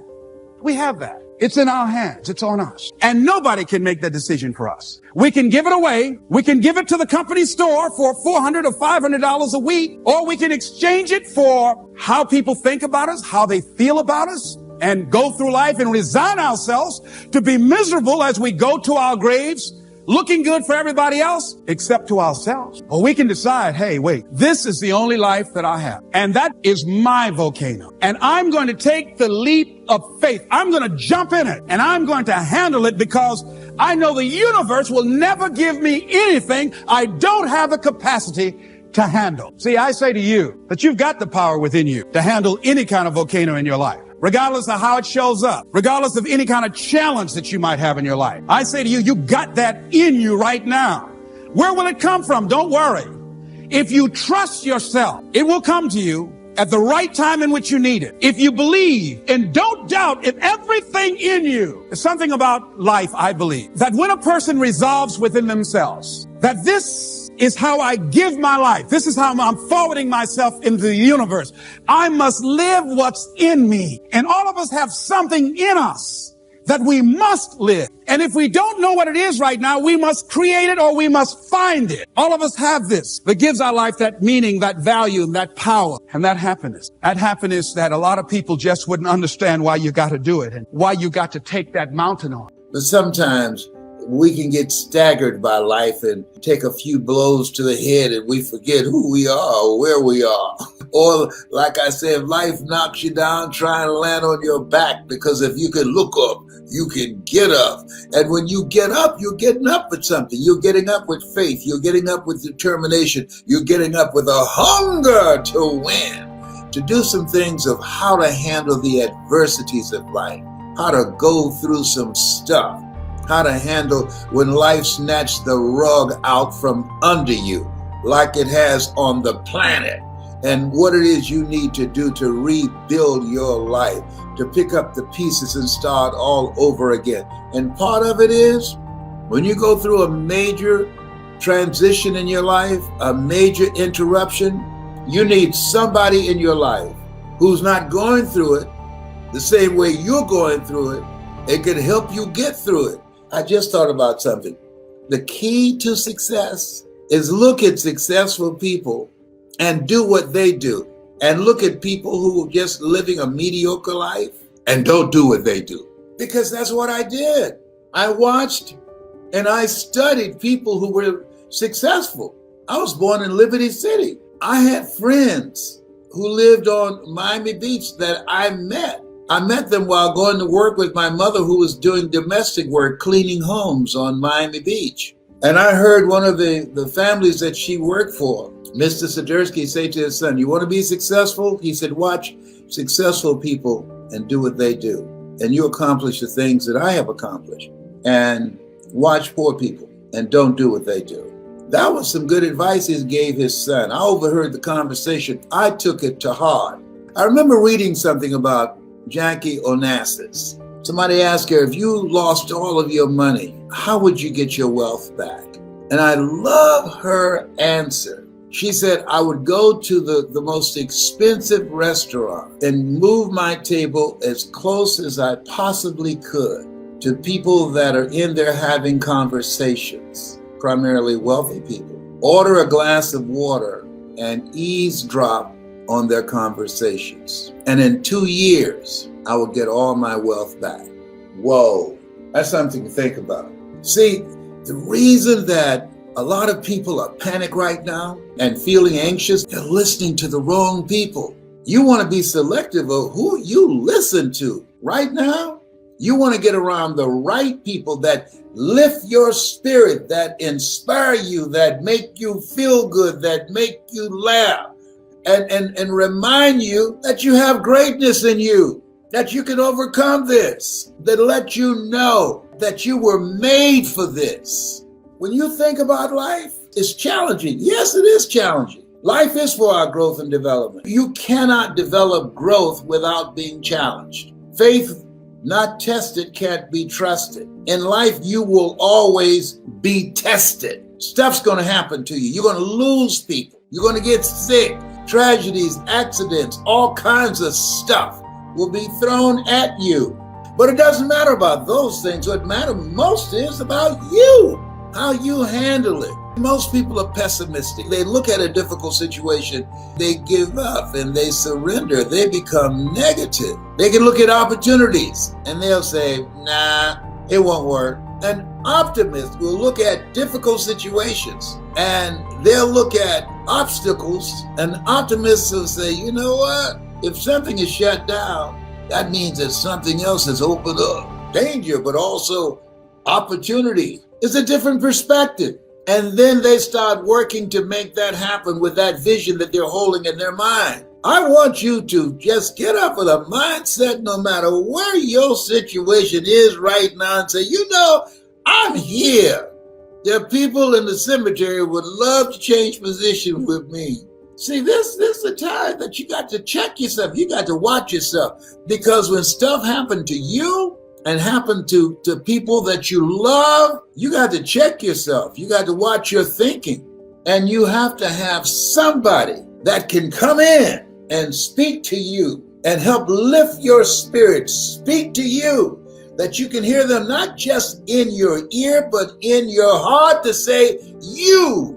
Speaker 1: We have that. It's in our hands. It's on us. And nobody can make that decision for us. We can give it away. We can give it to the company store for $400 or $500 a week, or we can exchange it for how people think about us, how they feel about us, and go through life and resign ourselves to be miserable as we go to our graves, looking good for everybody else except to ourselves. Or we can decide, hey, wait, this is the only life that I have. And that is my volcano. And I'm going to take the leap of faith. I'm going to jump in it, and I'm going to handle it, because I know the universe will never give me anything I don't have the capacity to handle. See, I say to you that you've got the power within you to handle any kind of volcano in your life, regardless of how it shows up, regardless of any kind of challenge that you might have in your life. I say to you, you got that in you right now. Where will it come from? Don't worry. If you trust yourself, it will come to you at the right time in which you need it. If you believe and don't doubt in everything in you. There's something about life, I believe, that when a person resolves within themselves that this is how I give my life, this is how I'm forwarding myself into the universe, I must live what's in me. And all of us have something in us that we must live. And if we don't know what it is right now, we must create it, or we must find it. All of us have this that gives our life that meaning, that value, that power, and that happiness. That happiness that a lot of people just wouldn't understand why you got to do it and why you got to take that mountain on.
Speaker 3: But sometimes we can get staggered by life and take a few blows to the head and we forget who we are or where we are. Or like I said, if life knocks you down, try and land on your back, because if you can look up, you can get up. And when you get up, you're getting up with something. You're getting up with faith. You're getting up with determination. You're getting up with a hunger to win, to do some things of how to handle the adversities of life, how to go through some stuff, how to handle when life snatched the rug out from under you like it has on the planet, and what it is you need to do to rebuild your life, to pick up the pieces and start all over again. And part of it is when you go through a major transition in your life, a major interruption, you need somebody in your life who's not going through it the same way you're going through it. It can help you get through it. I just thought about something. The key to success is look at successful people and do what they do. And look at people who are just living a mediocre life and don't do what they do. Because that's what I did. I watched and I studied people who were successful. I was born in Liberty City. I had friends who lived on Miami Beach that I met. I met them while going to work with my mother, who was doing domestic work, cleaning homes on Miami Beach. And I heard one of the families that she worked for, Mr. Sidersky, say to his son, "You want to be successful?" He said, "Watch successful people and do what they do, and you accomplish the things that I have accomplished. And watch poor people and don't do what they do." That was some good advice he gave his son. I overheard the conversation. I took it to heart. I remember reading something about Jackie Onassis. Somebody asked her, if you lost all of your money, how would you get your wealth back? And I love her answer. She said, I would go to the most expensive restaurant and move my table as close as I possibly could to people that are in there having conversations, primarily wealthy people. Order a glass of water and eavesdrop on their conversations. And in 2 years, I will get all my wealth back. Whoa, that's something to think about. See, the reason that a lot of people are panicked right now and feeling anxious, they're listening to the wrong people. You want to be selective of who you listen to. Right now, you want to get around the right people that lift your spirit, that inspire you, that make you feel good, that make you laugh. And remind you that you have greatness in you, that you can overcome this, that let you know that you were made for this. When you think about life, it's challenging. Yes, it is challenging. Life is for our growth and development. You cannot develop growth without being challenged. Faith not tested can't be trusted. In life, you will always be tested. Stuff's going to happen to you. You're going to lose people. You're going to get sick. Tragedies, accidents, all kinds of stuff will be thrown at you. But it doesn't matter about those things. What matters most is about you, how you handle it. Most people are pessimistic. They look at a difficult situation, they give up and they surrender. They become negative. They can look at opportunities and they'll say, nah, it won't work. An optimist will look at difficult situations and they'll look at obstacles. An optimist will say, you know what? If something is shut down, that means that something else has opened up. Danger, but also opportunity. It's a different perspective. And then they start working to make that happen with that vision that they're holding in their mind. I want you to just get up with a mindset no matter where your situation is right now and say, you know, I'm here. There are people in the cemetery who would love to change position with me. See, this is the time that you got to check yourself. You got to watch yourself. Because when stuff happened to you and happened to people that you love, you got to check yourself. You got to watch your thinking. And you have to have somebody that can come in and speak to you and help lift your spirit, speak to you, that you can hear them not just in your ear, but in your heart to say, you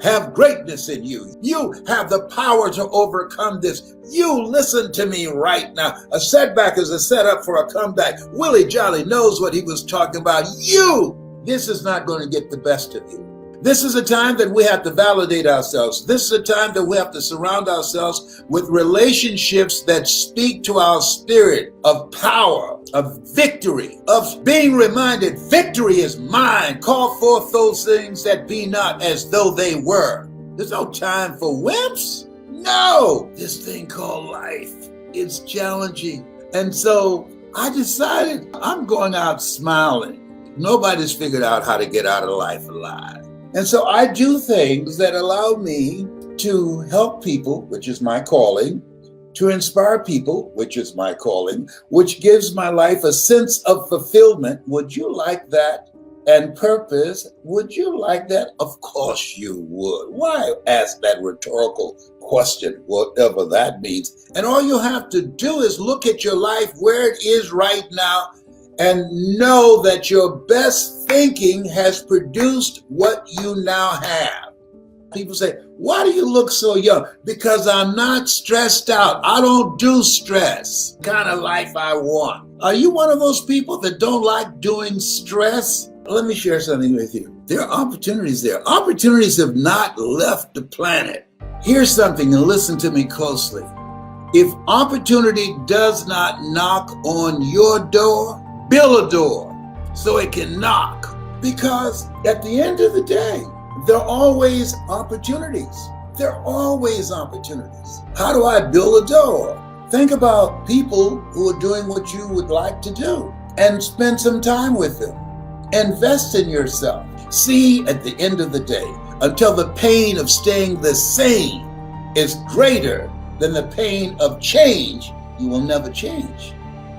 Speaker 3: have greatness in you. You have the power to overcome this. You listen to me right now. A setback is a setup for a comeback. Willie Jolly knows what he was talking about. You this is not going to get the best of you. This is a time that we have to validate ourselves. This is a time that we have to surround ourselves with relationships that speak to our spirit of power, of victory, of being reminded, victory is mine. Call forth those things that be not as though they were. There's no time for wimps. No, this thing called life is challenging. And so I decided I'm going out smiling. Nobody's figured out how to get out of life alive. And so I do things that allow me to help people, which is my calling, to inspire people, which is my calling, which gives my life a sense of fulfillment. Would you like that? And purpose, would you like that? Of course you would. Why ask that rhetorical question, whatever that means? And all you have to do is look at your life where it is right now and know that your best thinking has produced what you now have. People say, why do you look so young? Because I'm not stressed out. I don't do stress. Kind of life I want. Are you one of those people that don't like doing stress? Let me share something with you. There are opportunities there. Opportunities have not left the planet. Here's something, and listen to me closely. If opportunity does not knock on your door, build a door so it can knock. Because at the end of the day, there are always opportunities. There are always opportunities. How do I build a door? Think about people who are doing what you would like to do and spend some time with them. Invest in yourself. See, at the end of the day, until the pain of staying the same is greater than the pain of change, you will never change.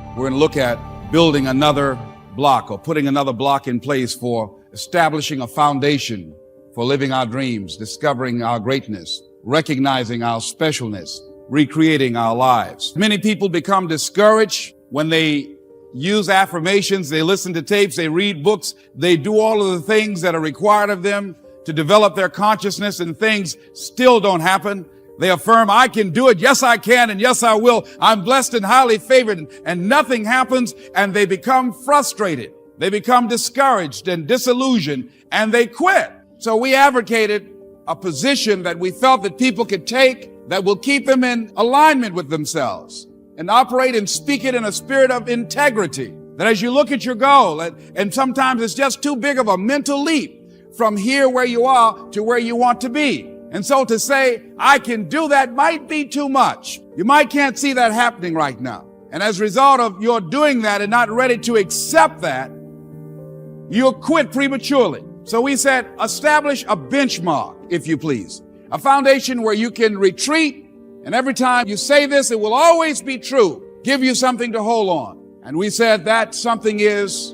Speaker 1: We're going to look at building another block or putting another block in place for establishing a foundation for living our dreams, discovering our greatness, recognizing our specialness, recreating our lives. Many people become discouraged when they use affirmations, they listen to tapes, they read books, they do all of the things that are required of them to develop their consciousness, and things still don't happen. They affirm, I can do it. Yes, I can. And yes, I will. I'm blessed and highly favored, and nothing happens, and they become frustrated. They become discouraged and disillusioned, and they quit. So we advocated a position that we felt that people could take that will keep them in alignment with themselves and operate and speak it in a spirit of integrity. That as you look at your goal, and sometimes it's just too big of a mental leap from here where you are to where you want to be. And so to say, I can do that might be too much. You might can't see that happening right now. And as a result of your doing that and not ready to accept that, you'll quit prematurely. So we said, establish a benchmark, if you please, a foundation where you can retreat. And every time you say this, it will always be true. Give you something to hold on. And we said that something is,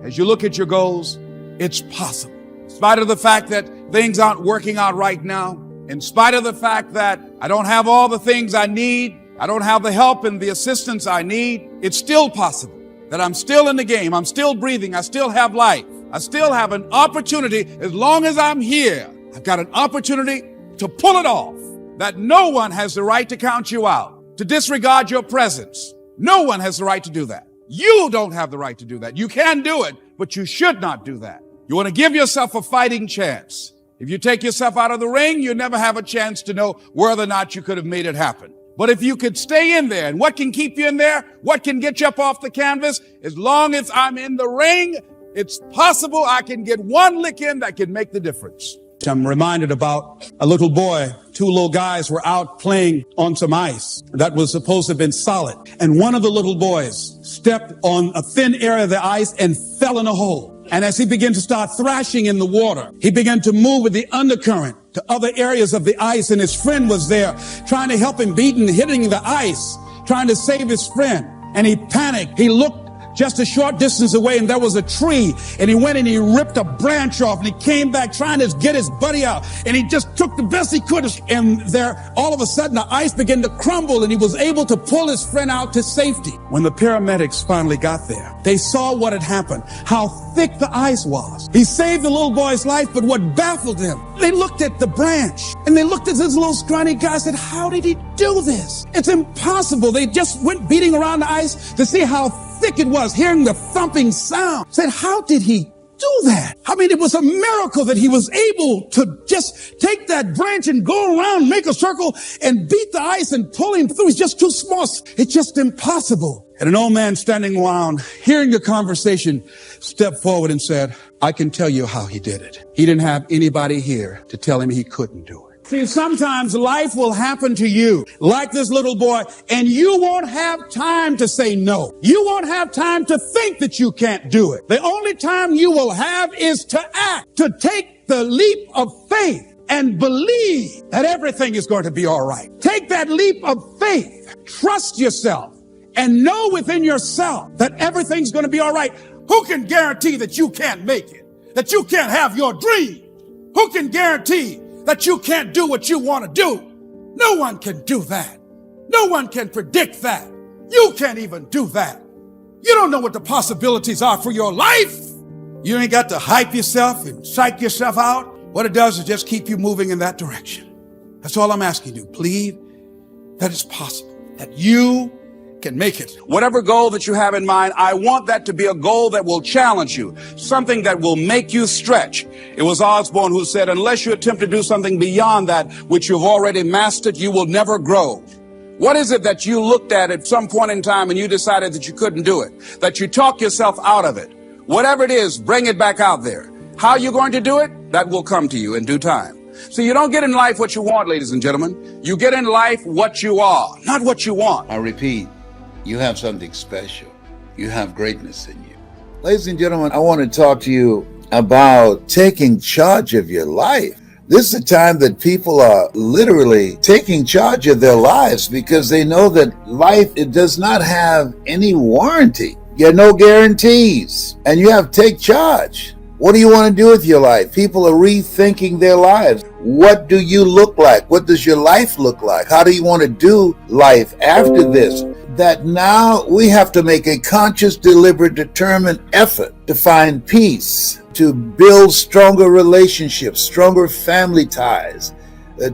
Speaker 1: as you look at your goals, it's possible. In spite of the fact that things aren't working out right now, in spite of the fact that I don't have all the things I need, I don't have the help and the assistance I need, it's still possible that I'm still in the game, I'm still breathing, I still have life, I still have an opportunity. As long as I'm here, I've got an opportunity to pull it off, that no one has the right to count you out, to disregard your presence. No one has the right to do that. You don't have the right to do that. You can do it, but you should not do that. You want to give yourself a fighting chance. If you take yourself out of the ring, you never have a chance to know whether or not you could have made it happen. But if you could stay in there, and what can keep you in there? What can get you up off the canvas? As long as I'm in the ring, it's possible I can get one lick in that can make the difference. I'm reminded about a little boy. Two little guys were out playing on some ice that was supposed to have been solid. And one of the little boys stepped on a thin area of the ice and fell in a hole. And as he began to start thrashing in the water, he began to move with the undercurrent to other areas of the ice. And his friend was there trying to help him, beating, hitting the ice, trying to save his friend. And he panicked. He looked just a short distance away, and there was a tree, and he went and he ripped a branch off, and he came back trying to get his buddy out, and he just took the best he could, and there, all of a sudden, the ice began to crumble, and he was able to pull his friend out to safety. When the paramedics finally got there, they saw what had happened, how thick the ice was. He saved the little boy's life, but what baffled them, they looked at the branch, and they looked at this little scrawny guy and said, how did he do this? It's impossible. They just went beating around the ice to see how thick it was, hearing the thumping sound. Said, how did he do that? I mean, it was a miracle that he was able to just take that branch and go around, make a circle, and beat the ice and pull him through. He's just too small. It's just impossible. And an old man standing around, hearing the conversation, stepped forward and said, I can tell you how he did it. He didn't have anybody here to tell him he couldn't do it. See, sometimes life will happen to you, like this little boy, and you won't have time to say no. You won't have time to think that you can't do it. The only time you will have is to act, to take the leap of faith and believe that everything is going to be all right. Take that leap of faith, trust yourself, and know within yourself that everything's going to be all right. Who can guarantee that you can't make it? That you can't have your dream? Who can guarantee that you can't do what you want to do? No one can do that. No one can predict that. You can't even do that. You don't know what the possibilities are for your life. You ain't got to hype yourself and psych yourself out. What it does is just keep you moving in that direction. That's all I'm asking you. Believe that it's possible, that you can make it.
Speaker 2: Whatever goal that you have in mind, I want that to be a goal that will challenge you, something that will make you stretch. It was Osborne who said, unless you attempt to do something beyond that which you've already mastered, you will never grow. What is it that you looked at some point in time and you decided that you couldn't do it, that you talk yourself out of it? Whatever it is, bring it back out there. How are you going to do it? That will come to you in due time. So you don't get in life what you want, ladies and gentlemen. You get in life what you are, not what you want.
Speaker 3: I repeat, you have something special. You have greatness in you. Ladies and gentlemen, I want to talk to you about taking charge of your life. This is a time that people are literally taking charge of their lives because they know that life, it does not have any warranty. You have no guarantees, and you have to take charge. What do you want to do with your life? People are rethinking their lives. What do you look like? What does your life look like? How do you want to do life after this? That now we have to make a conscious, deliberate, determined effort to find peace, to build stronger relationships, stronger family ties,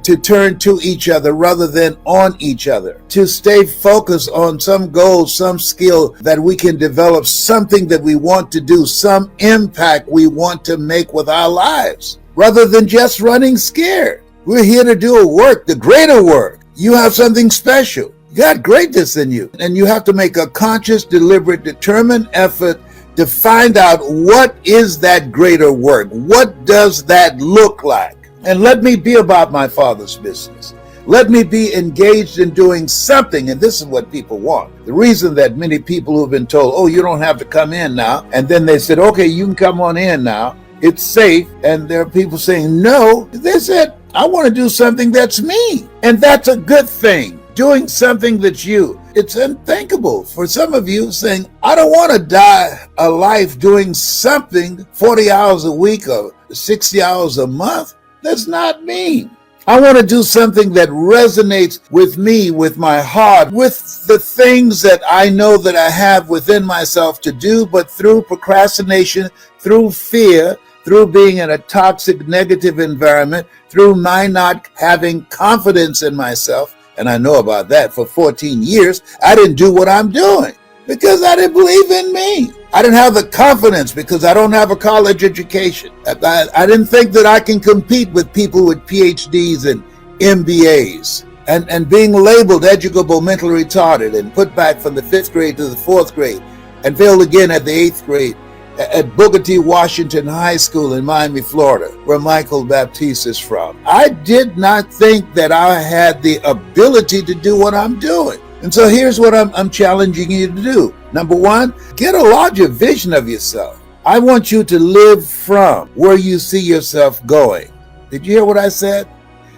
Speaker 3: to turn to each other rather than on each other, to stay focused on some goal, some skill that we can develop, something that we want to do, some impact we want to make with our lives, rather than just running scared. We're here to do a work, the greater work. You have something special. You got greatness in you, and you have to make a conscious, deliberate, determined effort to find out what is that greater work. What does that look like? And let me be about my Father's business. Let me be engaged in doing something. And this is what people want. The reason that many people who've been told, oh, you don't have to come in now. And then they said, okay, you can come on in now. It's safe. And there are people saying, no. They said, I want to do something that's me. And that's a good thing. Doing something that's you. It's unthinkable for some of you saying, I don't want to die a life doing something 40 hours a week or 60 hours a month. That's not me. I want to do something that resonates with me, with my heart, with the things that I know that I have within myself to do, but through procrastination, through fear, through being in a toxic, negative environment, through my not having confidence in myself. And I know about that. For 14 years, I didn't do what I'm doing because I didn't believe in me. I didn't have the confidence because I don't have a college education. I didn't think that I can compete with people with PhDs and MBAs. And being labeled educable mentally retarded and put back from the 5th grade to the 4th grade and failed again at the 8th grade at Booker T. Washington High School in Miami, Florida, where Michael Baptiste is from. I did not think that I had the ability to do what I'm doing. And so here's what I'm challenging you to do. Number one, get a larger vision of yourself. I want you to live from where you see yourself going. Did you hear what I said?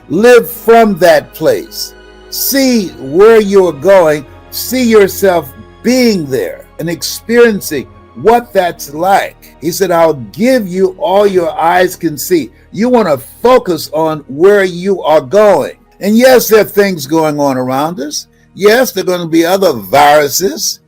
Speaker 3: Live from that place. See where you're going. See yourself being there and experiencing what that's like. He said, I'll give you all your eyes can see. You want to focus on where you are going. And yes, there are things going on around us. Yes, there are going to be other viruses,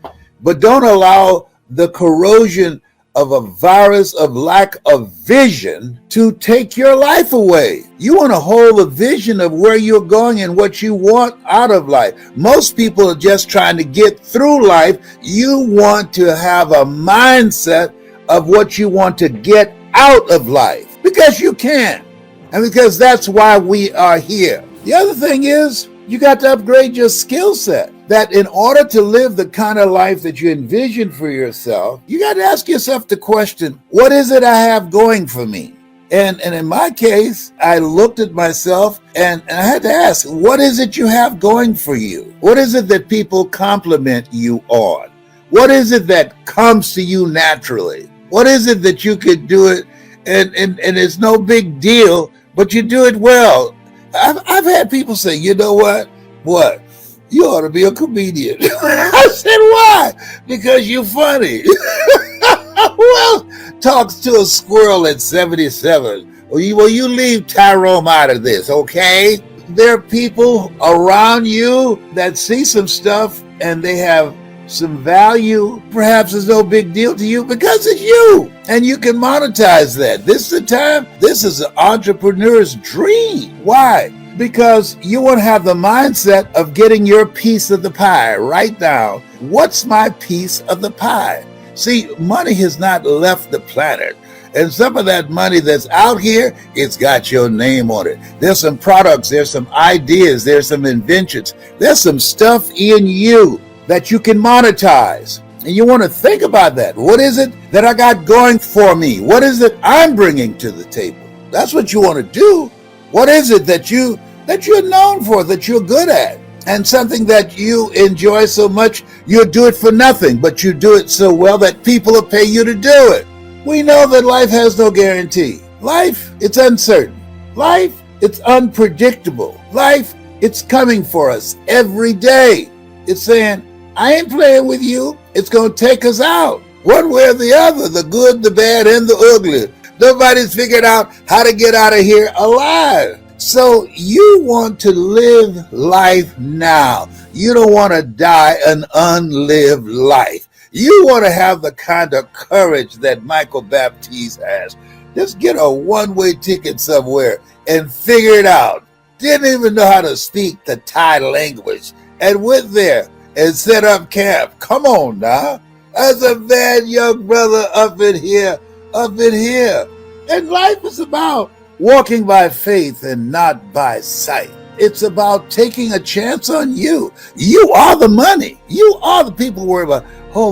Speaker 3: but don't allow the corrosion of a virus of lack of vision to take your life away. You want to hold a vision of where you're going and what you want out of life. Most people are just trying to get through life. You want to have a mindset of what you want to get out of life, because you can, and because that's why we are here. The other thing is, you got to upgrade your skill set. That in order to live the kind of life that you envision for yourself, you got to ask yourself the question, what is it I have going for me? And in my case, I looked at myself and I had to ask, what is it you have going for you? What is it that people compliment you on? What is it that comes to you naturally? What is it that you could do it and it's no big deal, but you do it well? I've had people say, you know what? What? You ought to be a comedian. I said, why? Because you're funny. Who else talks to a squirrel at 77? Well, you leave Tyrone out of this, okay? There are people around you that see some stuff and they have some value. Perhaps it's no big deal to you because it's you. And you can monetize that. This is the time. This is an entrepreneur's dream. Why? Because you want to have the mindset of getting your piece of the pie. Write down, what's my piece of the pie? See, money has not left the planet. And some of that money that's out here, it's got your name on it. There's some products, there's some ideas, there's some inventions. There's some stuff in you that you can monetize. And you want to think about that. What is it that I got going for me? What is it I'm bringing to the table? That's what you want to do. What is it that you're known for, that you're good at? And something that you enjoy so much, you'll do it for nothing, but you do it so well that people will pay you to do it. We know that life has no guarantee. Life, it's uncertain. Life, it's unpredictable. Life, it's coming for us every day. It's saying, I ain't playing with you. It's going to take us out. One way or the other, the good, the bad, and the ugly. Nobody's figured out how to get out of here alive. So you want to live life now. You don't want to die an unlived life. You want to have the kind of courage that Michael Baptiste has. Just get a one-way ticket somewhere and figure it out. Didn't even know how to speak the Thai language and went there and set up camp. Come on now. As a bad young brother up in here. And life is about walking by faith and not by sight. It's about taking a chance on you. You are the money. You are the people worry about,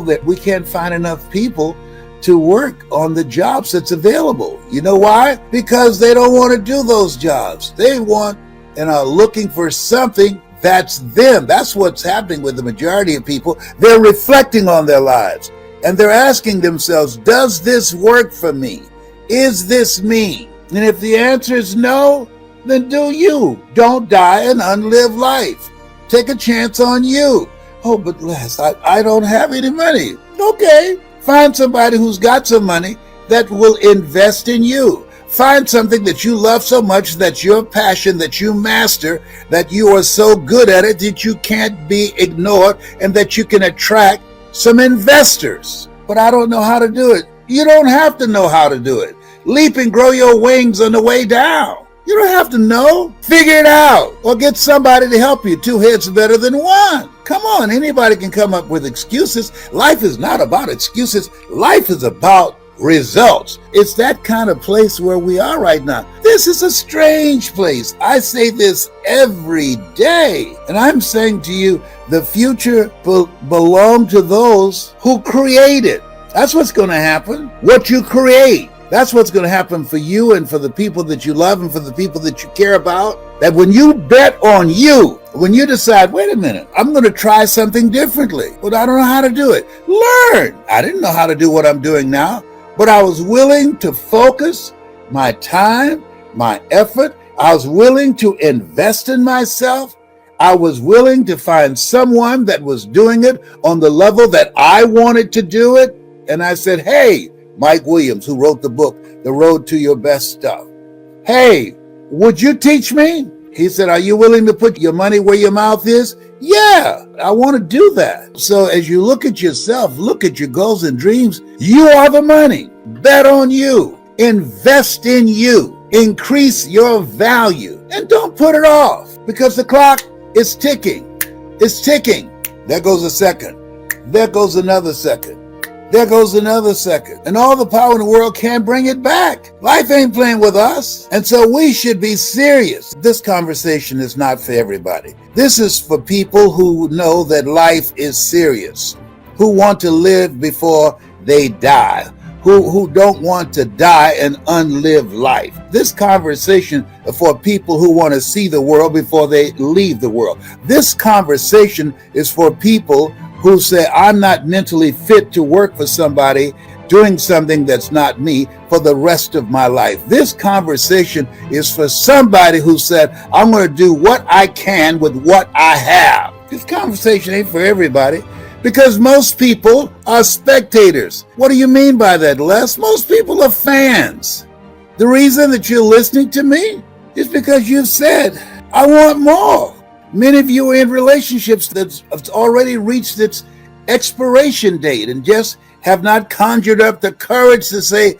Speaker 3: that we can't find enough people to work on the jobs that's available. You know why? Because they don't want to do those jobs. They want and are looking for something that's them. That's what's happening with the majority of people. They're reflecting on their lives and they're asking themselves, does this work for me? Is this me? And if the answer is no, then do you. Don't die an unlived life. Take a chance on you. But Les, I don't have any money. Okay. Find somebody who's got some money that will invest in you. Find something that you love so much, that's your passion, that you master, that you are so good at it that you can't be ignored, and that you can attract some investors. But I don't know how to do it. You don't have to know how to do it. Leap and grow your wings on the way down. You don't have to know. Figure it out. Or get somebody to help you. Two heads are better than one. Come on, anybody can come up with excuses. Life is not about excuses. Life is about results. It's that kind of place where we are right now. This is a strange place. I say this every day. And I'm saying to you, the future belongs to those who create it. That's what's going to happen. What you create. That's what's going to happen for you and for the people that you love and for the people that you care about. That when you bet on you, when you decide, wait a minute, I'm going to try something differently, but I don't know how to do it. Learn. I didn't know how to do what I'm doing now, but I was willing to focus my time, my effort. I was willing to invest in myself. I was willing to find someone that was doing it on the level that I wanted to do it. And I said, hey, Mike Williams, who wrote the book, The Road to Your Best Stuff. Hey, would you teach me? He said, are you willing to put your money where your mouth is? Yeah, I want to do that. So as you look at yourself, look at your goals and dreams, you are the money. Bet on you. Invest in you. Increase your value. And don't put it off because the clock is ticking. It's ticking. There goes a second. There goes another second. There goes another second. And all the power in the world can't bring it back. Life ain't playing with us. And so we should be serious. This conversation is not for everybody. This is for people who know that life is serious, who want to live before they die, who don't want to die an unlived life. This conversation is for people who want to see the world before they leave the world. This conversation is for people who say, I'm not mentally fit to work for somebody doing something that's not me for the rest of my life. This conversation is for somebody who said, I'm going to do what I can with what I have. This conversation ain't for everybody because most people are spectators. What do you mean by that, Les? Most people are fans. The reason that you're listening to me is because you've said, I want more. Many of you are in relationships that's already reached its expiration date and just have not conjured up the courage to say,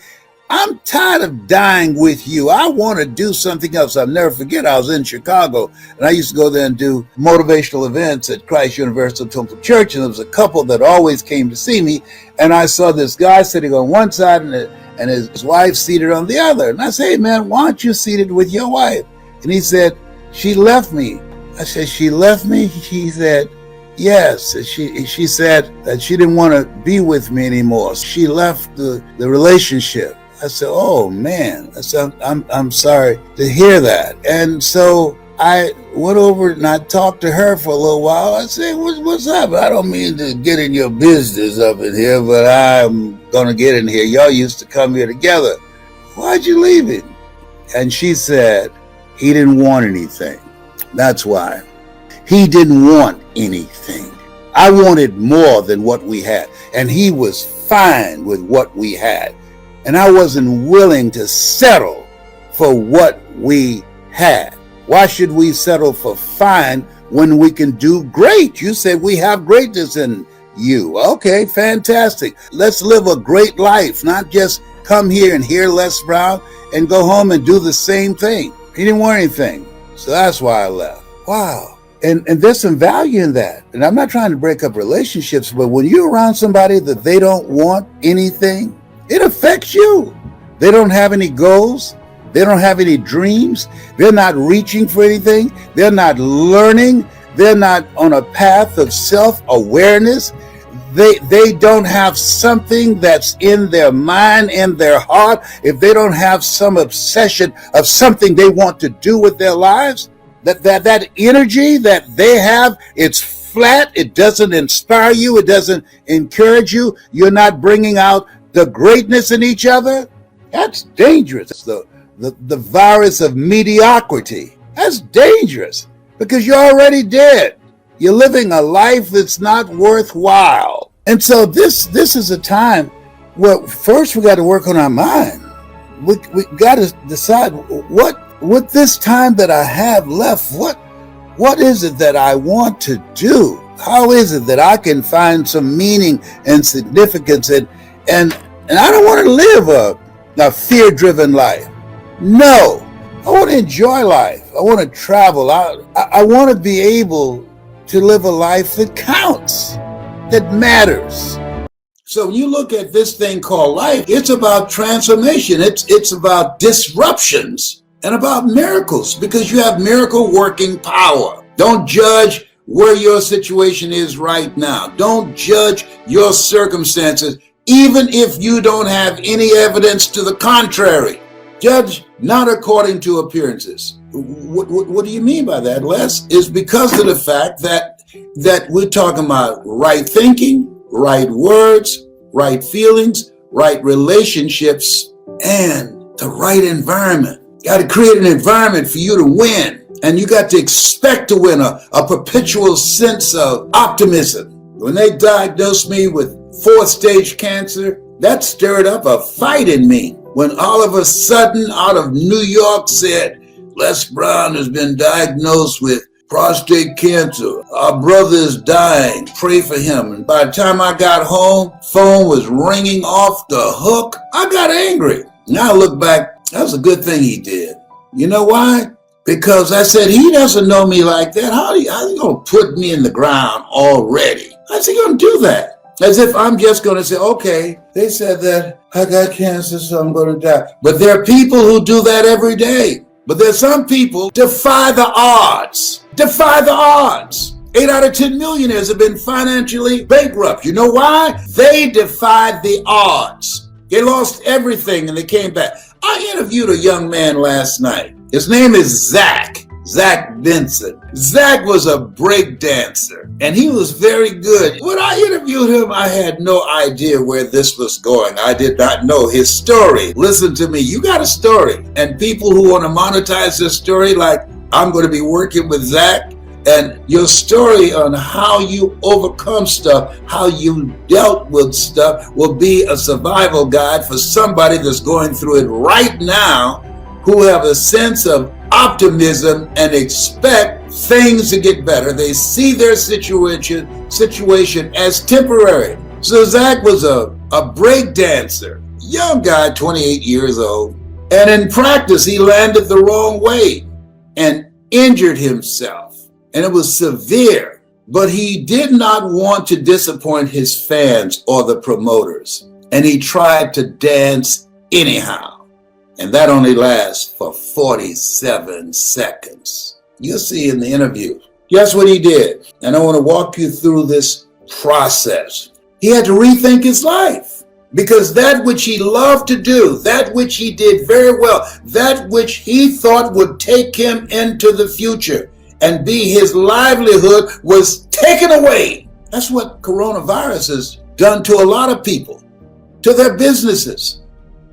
Speaker 3: I'm tired of dying with you. I want to do something else. I'll never forget, I was in Chicago and I used to go there and do motivational events at Christ Universal Temple Church. And there was a couple that always came to see me. And I saw this guy sitting on one side and his wife seated on the other. And I said, hey man, why aren't you seated with your wife? And he said, she left me. I said, she left me? He said, yes. She said that she didn't want to be with me anymore. She left the relationship. I said, oh man, I'm sorry to hear that. And so I went over and I talked to her for a little while. I said, what's up? I don't mean to get in your business up in here, but I'm going to get in here. Y'all used to come here together. Why'd you leave him? And she said, he didn't want anything. That's why. He didn't want anything. I wanted more than what we had. And he was fine with what we had. And I wasn't willing to settle for what we had. Why should we settle for fine when we can do great? You said we have greatness in you. Okay, fantastic. Let's live a great life, not just come here and hear Les Brown and go home and do the same thing. He didn't want anything. So that's why I left. Wow. And there's some value in that. And I'm not trying to break up relationships, but when you're around somebody that they don't want anything, it affects you. They don't have any goals. They don't have any dreams. They're not reaching for anything. They're not learning. They're not on a path of self-awareness. They don't have something that's in their mind, in their heart. If they don't have some obsession of something they want to do with their lives, that energy that they have, it's flat. It doesn't inspire you. It doesn't encourage you. You're not bringing out the greatness in each other. That's dangerous. It's the virus of mediocrity. That's dangerous because you're already dead. You're living a life that's not worthwhile. And so this is a time where first we got to work on our mind. We got to decide what this time that I have left, what is it that I want to do? How is it that I can find some meaning and significance and I don't want to live a fear-driven life. No, I want to enjoy life. I want to travel. I want to be able to live a life that counts, that matters. So when you look at this thing called life, it's about transformation. It's about disruptions and about miracles because you have miracle working power. Don't judge where your situation is right now. Don't judge your circumstances, even if you don't have any evidence to the contrary. Judge not according to appearances. What do you mean by that, Les? It's because of the fact that we're talking about right thinking, right words, right feelings, right relationships, and the right environment. You got to create an environment for you to win. And you got to expect to win, a perpetual sense of optimism. When they diagnosed me with 4th stage cancer, that stirred up a fight in me. When all of a sudden, out of New York said, Les Brown has been diagnosed with prostate cancer. Our brother is dying. Pray for him. And by the time I got home, phone was ringing off the hook. I got angry. Now I look back, that was a good thing he did. You know why? Because I said, he doesn't know me like that. How are you going to put me in the ground already? How's he going to do that? As if I'm just going to say, okay, they said that I got cancer, so I'm going to die. But there are people who do that every day. But there's some people defy the odds. Defy the odds. 8 out of 10 millionaires have been financially bankrupt. You know why? They defied the odds. They lost everything and they came back. I interviewed a young man last night. His name is Zach Vincent. Zach was a break dancer and he was very good. When I interviewed him, I had no idea where this was going. I did not know his story. Listen to me, you got a story. And people who want to monetize this story, like I'm going to be working with Zach, and your story on how you overcome stuff, how you dealt with stuff will be a survival guide for somebody that's going through it right now, who have a sense of optimism and expect things to get better. They see their situation as temporary. So Zach was a break dancer, young guy, 28 years old. And in practice, he landed the wrong way and injured himself. And it was severe, but he did not want to disappoint his fans or the promoters. And he tried to dance anyhow. And that only lasts for 47 seconds. You'll see in the interview. Guess what he did? And I want to walk you through this process. He had to rethink his life, because that which he loved to do, that which he did very well, that which he thought would take him into the future and be his livelihood, was taken away. That's what coronavirus has done to a lot of people, to their businesses,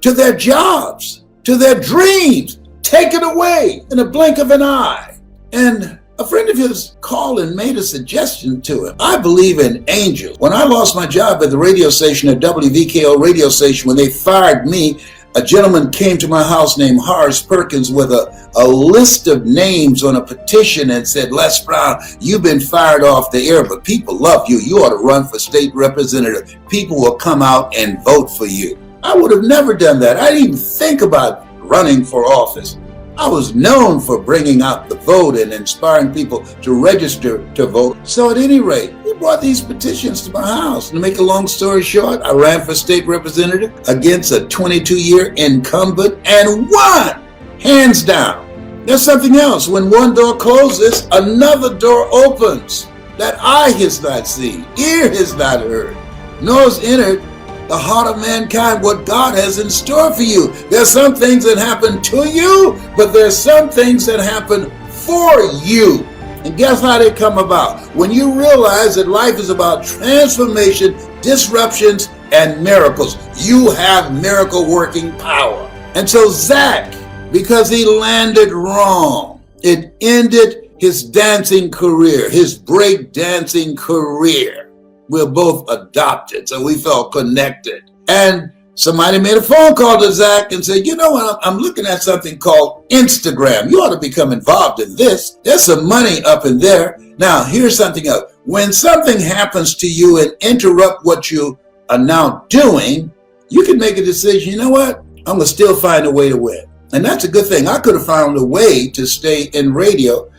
Speaker 3: to their jobs, to their dreams, taken away in a blink of an eye. And a friend of his called and made a suggestion to him. I believe in angels. When I lost my job at the radio station, at WVKO radio station, when they fired me, a gentleman came to my house named Horace Perkins with a list of names on a petition and said, Les Brown, you've been fired off the air, but people love you. You ought to run for state representative. People will come out and vote for you. I would have never done that. I didn't even think about running for office. I was known for bringing out the vote and inspiring people to register to vote. So at any rate, he brought these petitions to my house. To make a long story short, I ran for state representative against a 22-year incumbent and won, hands down. There's something else. When one door closes, another door opens that eye has not seen, ear has not heard, nor has entered the heart of mankind what God has in store for you. There's some things that happen to you, but there's some things that happen for you. And guess how they come about? When you realize that life is about transformation, disruptions, and miracles. You have miracle working power. And so Zach, because he landed wrong, it ended his dancing career, his break dancing career. We're both adopted, so we felt connected. And somebody made a phone call to Zach and said, you know what, I'm looking at something called Instagram. You ought to become involved in this. There's some money up in there. Now, here's something else. When something happens to you and interrupt what you are now doing, you can make a decision, you know what, I'm going to still find a way to win. And that's a good thing. I could have found a way to stay in radio,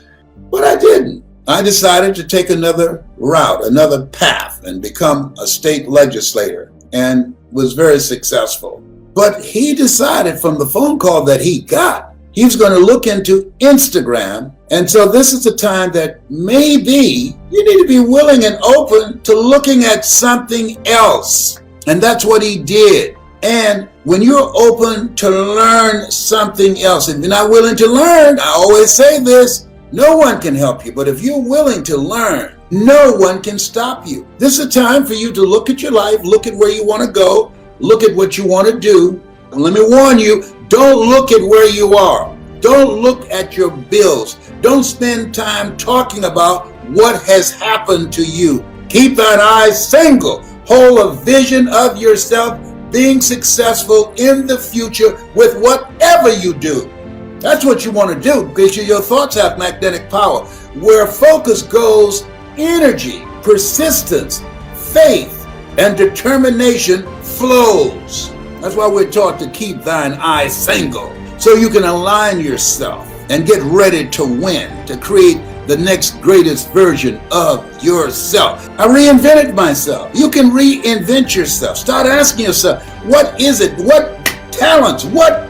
Speaker 3: but I didn't. I decided to take another route, another path, and become a state legislator, and was very successful. But he decided from the phone call that he got, he was going to look into Instagram. And so this is a time that maybe you need to be willing and open to looking at something else. And that's what he did. And when you're open to learn something else, if you're not willing to learn, I always say this, no one can help you, but if you're willing to learn, no one can stop you. This is a time for you to look at your life, look at where you want to go, look at what you want to do. And let me warn you, don't look at where you are. Don't look at your bills. Don't spend time talking about what has happened to you. Keep thine eyes single. Hold a vision of yourself being successful in the future with whatever you do. That's what you want to do, because your thoughts have magnetic power. Where focus goes, energy, persistence, faith, and determination flows. That's why we're taught to keep thine eyes single, so you can align yourself and get ready to win, to create the next greatest version of yourself. I reinvented myself. You can reinvent yourself. Start asking yourself, what is it? What talents? What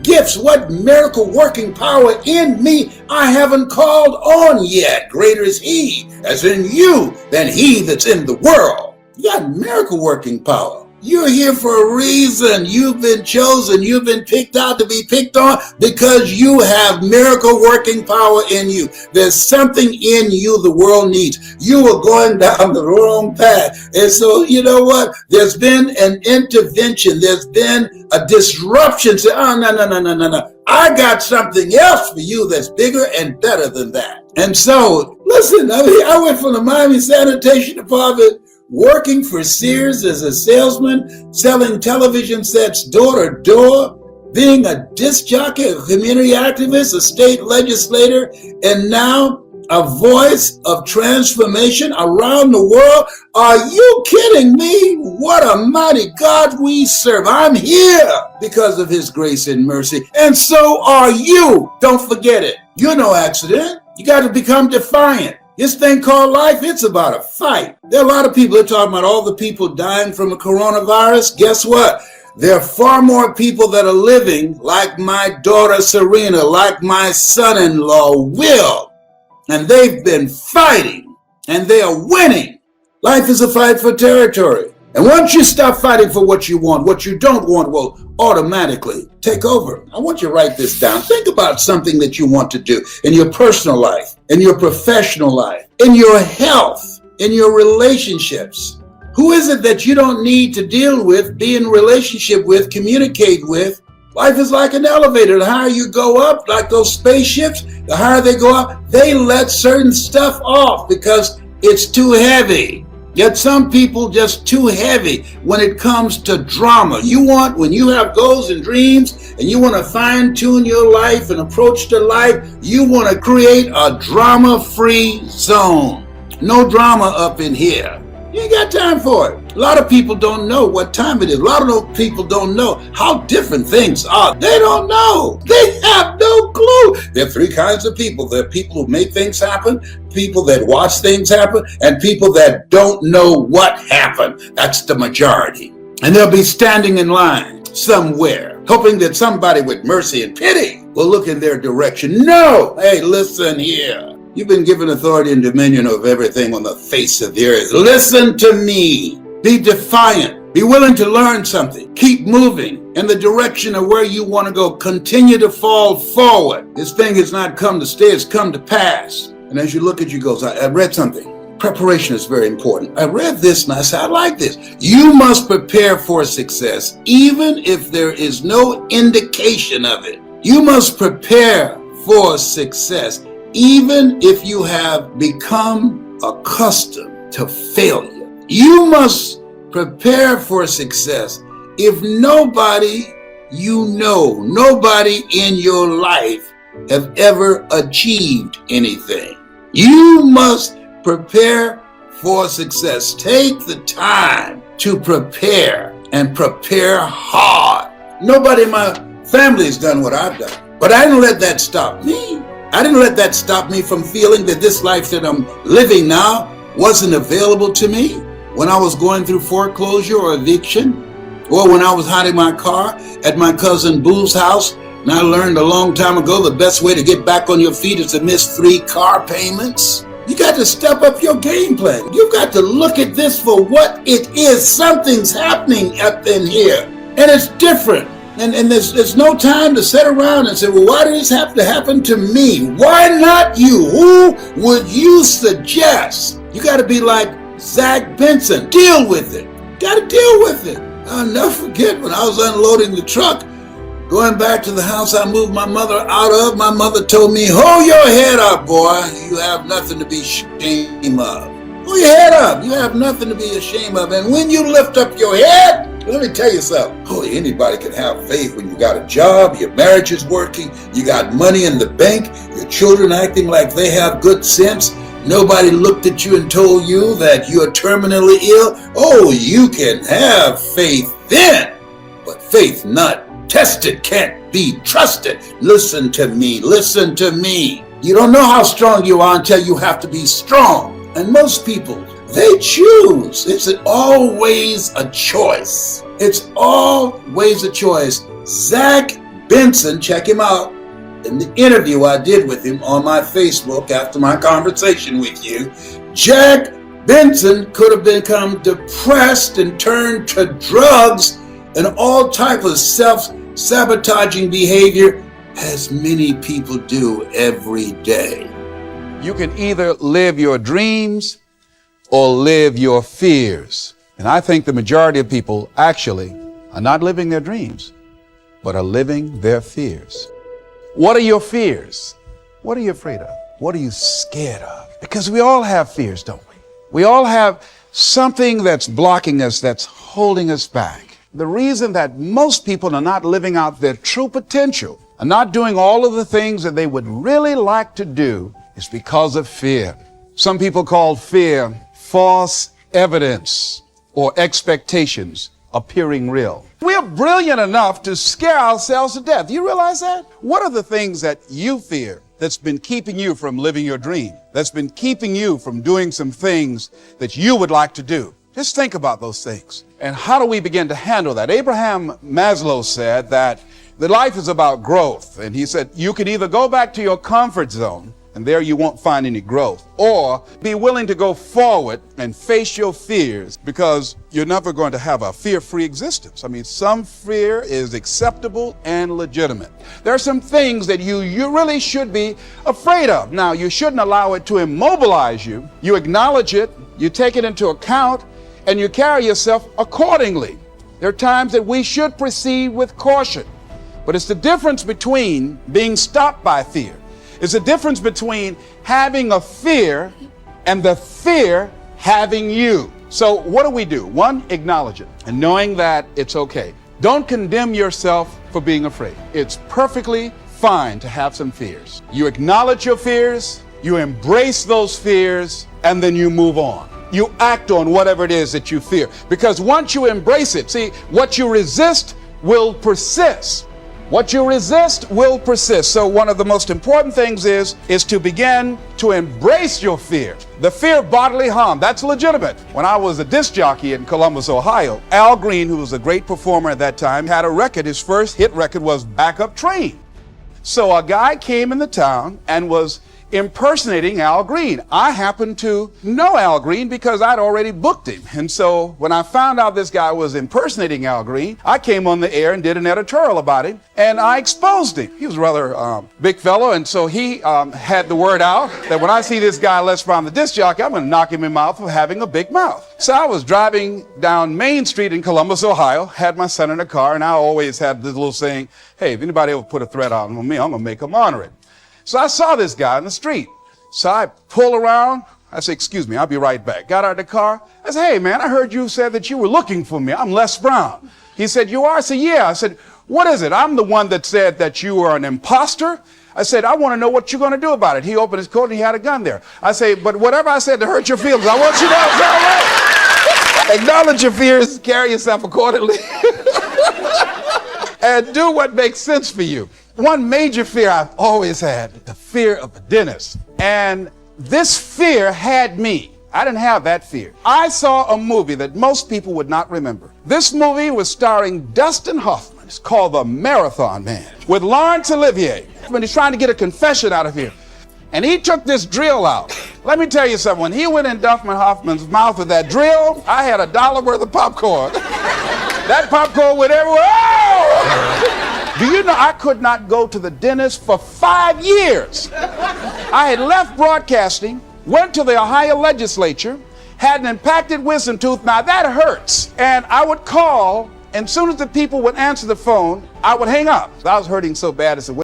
Speaker 3: gifts? What miracle working power in me I haven't called on yet? Greater is he that's in you than he that's in the world. You got miracle working power. You're here for a reason. You've been chosen. You've been picked out to be picked on because you have miracle working power in you. There's something in you the world needs. You were going down the wrong path. And so, you know what? There's been an intervention. There's been a disruption. Say, oh, no. I got something else for you that's bigger and better than that. And so, listen, I went from the Miami Sanitation Department working for Sears as a salesman, selling television sets door to door, being a disc jockey, a community activist, a state legislator, and now a voice of transformation around the world. Are you kidding me? What a mighty God we serve. I'm here because of his grace and mercy. And so are you. Don't forget it. You're no accident. You got to become defiant. This thing called life, it's about a fight. There are a lot of people that are talking about all the people dying from the coronavirus. Guess what? There are far more people that are living like my daughter Serena, like my son-in-law Will. And they've been fighting, and they are winning. Life is a fight for territory. And once you stop fighting for what you want, what you don't want will automatically take over. I want you to write this down. Think about something that you want to do in your personal life, in your professional life, in your health, in your relationships. Who is it that you don't need to deal with, be in relationship with, communicate with? Life is like an elevator. The higher you go up, like those spaceships, the higher they go up, they let certain stuff off because it's too heavy. Yet some people just too heavy when it comes to drama. When you have goals and dreams and you want to fine tune your life and approach to life, you want to create a drama-free zone. No drama up in here. You ain't got time for it. A lot of people don't know what time it is. A lot of those people don't know how different things are. They don't know. They have no clue. There are three kinds of people. There are people who make things happen, people that watch things happen, and people that don't know what happened. That's the majority. And they'll be standing in line somewhere, hoping that somebody with mercy and pity will look in their direction. No! Hey, listen here. You've been given authority and dominion over everything on the face of the earth. Listen to me. Be defiant. Be willing to learn something. Keep moving in the direction of where you want to go. Continue to fall forward. This thing has not come to stay. It's come to pass. And as you look at your goals, I read something. Preparation is very important. I read this and I said, I like this. You must prepare for success, even if there is no indication of it. You must prepare for success, even if you have become accustomed to failure. You must prepare for success if nobody you know, nobody in your life have ever achieved anything. You must prepare for success. Take the time to prepare and prepare hard. Nobody in my family has done what I've done, but I didn't let that stop me. I didn't let that stop me from feeling that this life that I'm living now wasn't available to me. When I was going through foreclosure or eviction, or when I was hiding my car at my cousin Boo's house, and I learned a long time ago the best way to get back on your feet is to miss 3 car payments. You got to step up your game plan. You've got to look at this for what it is. Something's happening up in here, and it's different. And there's no time to sit around and say, well, why did this have to happen to me? Why not you? Who would you suggest? You got to be like Zach Benson. Deal with it. Got to deal with it. I'll never forget when I was unloading the truck, going back to the house I moved my mother out of. My mother told me, hold your head up, boy. You have nothing to be ashamed of. Hold your head up. You have nothing to be ashamed of. And when you lift up your head, let me tell you something. Oh, anybody can have faith when you got a job, your marriage is working, you got money in the bank, your children acting like they have good sense. Nobody looked at you and told you that you're terminally ill. Oh, you can have faith then, but faith not tested can't be trusted. Listen to me. Listen to me. You don't know how strong you are until you have to be strong. And most people, they choose. It's always a choice. It's always a choice. Zach Benson, check him out. In the interview I did with him on my Facebook after my conversation with you, Jack Benson could have become depressed and turned to drugs and all type of self-sabotaging behavior, as many people do every day.
Speaker 2: You can either live your dreams or live your fears. And I think the majority of people actually are not living their dreams, but are living their fears. What are your fears? What are you afraid of? What are you scared of? Because we all have fears, don't we? We all have something that's blocking us, that's holding us back. The reason that most people are not living out their true potential, are not doing all of the things that they would really like to do, is because of fear. Some people call fear false evidence or expectations appearing real. We're brilliant enough to scare ourselves to death. You realize that? What are the things that you fear that's been keeping you from living your dream, that's been keeping you from doing some things that you would like to do? Just think about those things. And how do we begin to handle that? Abraham Maslow said that the life is about growth. And he said, you can either go back to your comfort zone, and there you won't find any growth, or be willing to go forward and face your fears, because you're never going to have a fear-free existence. I mean, some fear is acceptable and legitimate. There are some things that you really should be afraid of. Now, you shouldn't allow it to immobilize you. You acknowledge it, you take it into account, and you carry yourself accordingly. There are times that we should proceed with caution, but it's the difference between being stopped by fear. It's the difference between having a fear and the fear having you. So what do? One, acknowledge it and knowing that it's okay. Don't condemn yourself for being afraid. It's perfectly fine to have some fears. You acknowledge your fears, you embrace those fears, and then you move on. You act on whatever it is that you fear. Because once you embrace it, see, what you resist will persist. What you resist will persist. So one of the most important things is to begin to embrace your fear. The fear of bodily harm, that's legitimate. When I was a disc jockey in Columbus, Ohio, Al Green, who was a great performer at that time, had a record. His first hit record was Back Up Train. So a guy came in the town and was impersonating Al Green. I happened to know Al Green because I'd already booked him. And so when I found out this guy was impersonating Al Green, I came on the air and did an editorial about him, and I exposed him. He was a rather big fellow, and so he had the word out that when I see this guy Les Brown, the disc jockey, I'm going to knock him in the mouth for having a big mouth. So I was driving down Main Street in Columbus, Ohio, had my son in the car, and I always had this little saying, hey, if anybody ever put a threat out on me, I'm going to make them honor it. So I saw this guy in the street. So I pull around. I said, excuse me, I'll be right back. Got out of the car. I said, hey, man, I heard you said that you were looking for me. I'm Les Brown. He said, you are? I said, yeah. I said, what is it? I'm the one that said that you were an imposter. I said, I want to know what you're going to do about it. He opened his coat and he had a gun there. I say, but whatever I said to hurt your feelings, I want you to know it's all right. Acknowledge your fears, carry yourself accordingly, and do what makes sense for you. One major fear I've always had, the fear of the dentist. And this fear had me. I didn't have that fear. I saw a movie that most people would not remember. This movie was starring Dustin Hoffman. It's called The Marathon Man, with Laurence Olivier. When he's trying to get a confession out of here. And he took this drill out. Let me tell you something. When he went in Dustin Hoffman's mouth with that drill, I had $1 worth of popcorn. That popcorn went everywhere. Oh! Do you know I could not go to the dentist for 5 years? I had left broadcasting, went to the Ohio legislature, had an impacted wisdom tooth. Now that hurts. And I would call, and as soon as the people would answer the phone, I would hang up. I was hurting so bad. I said,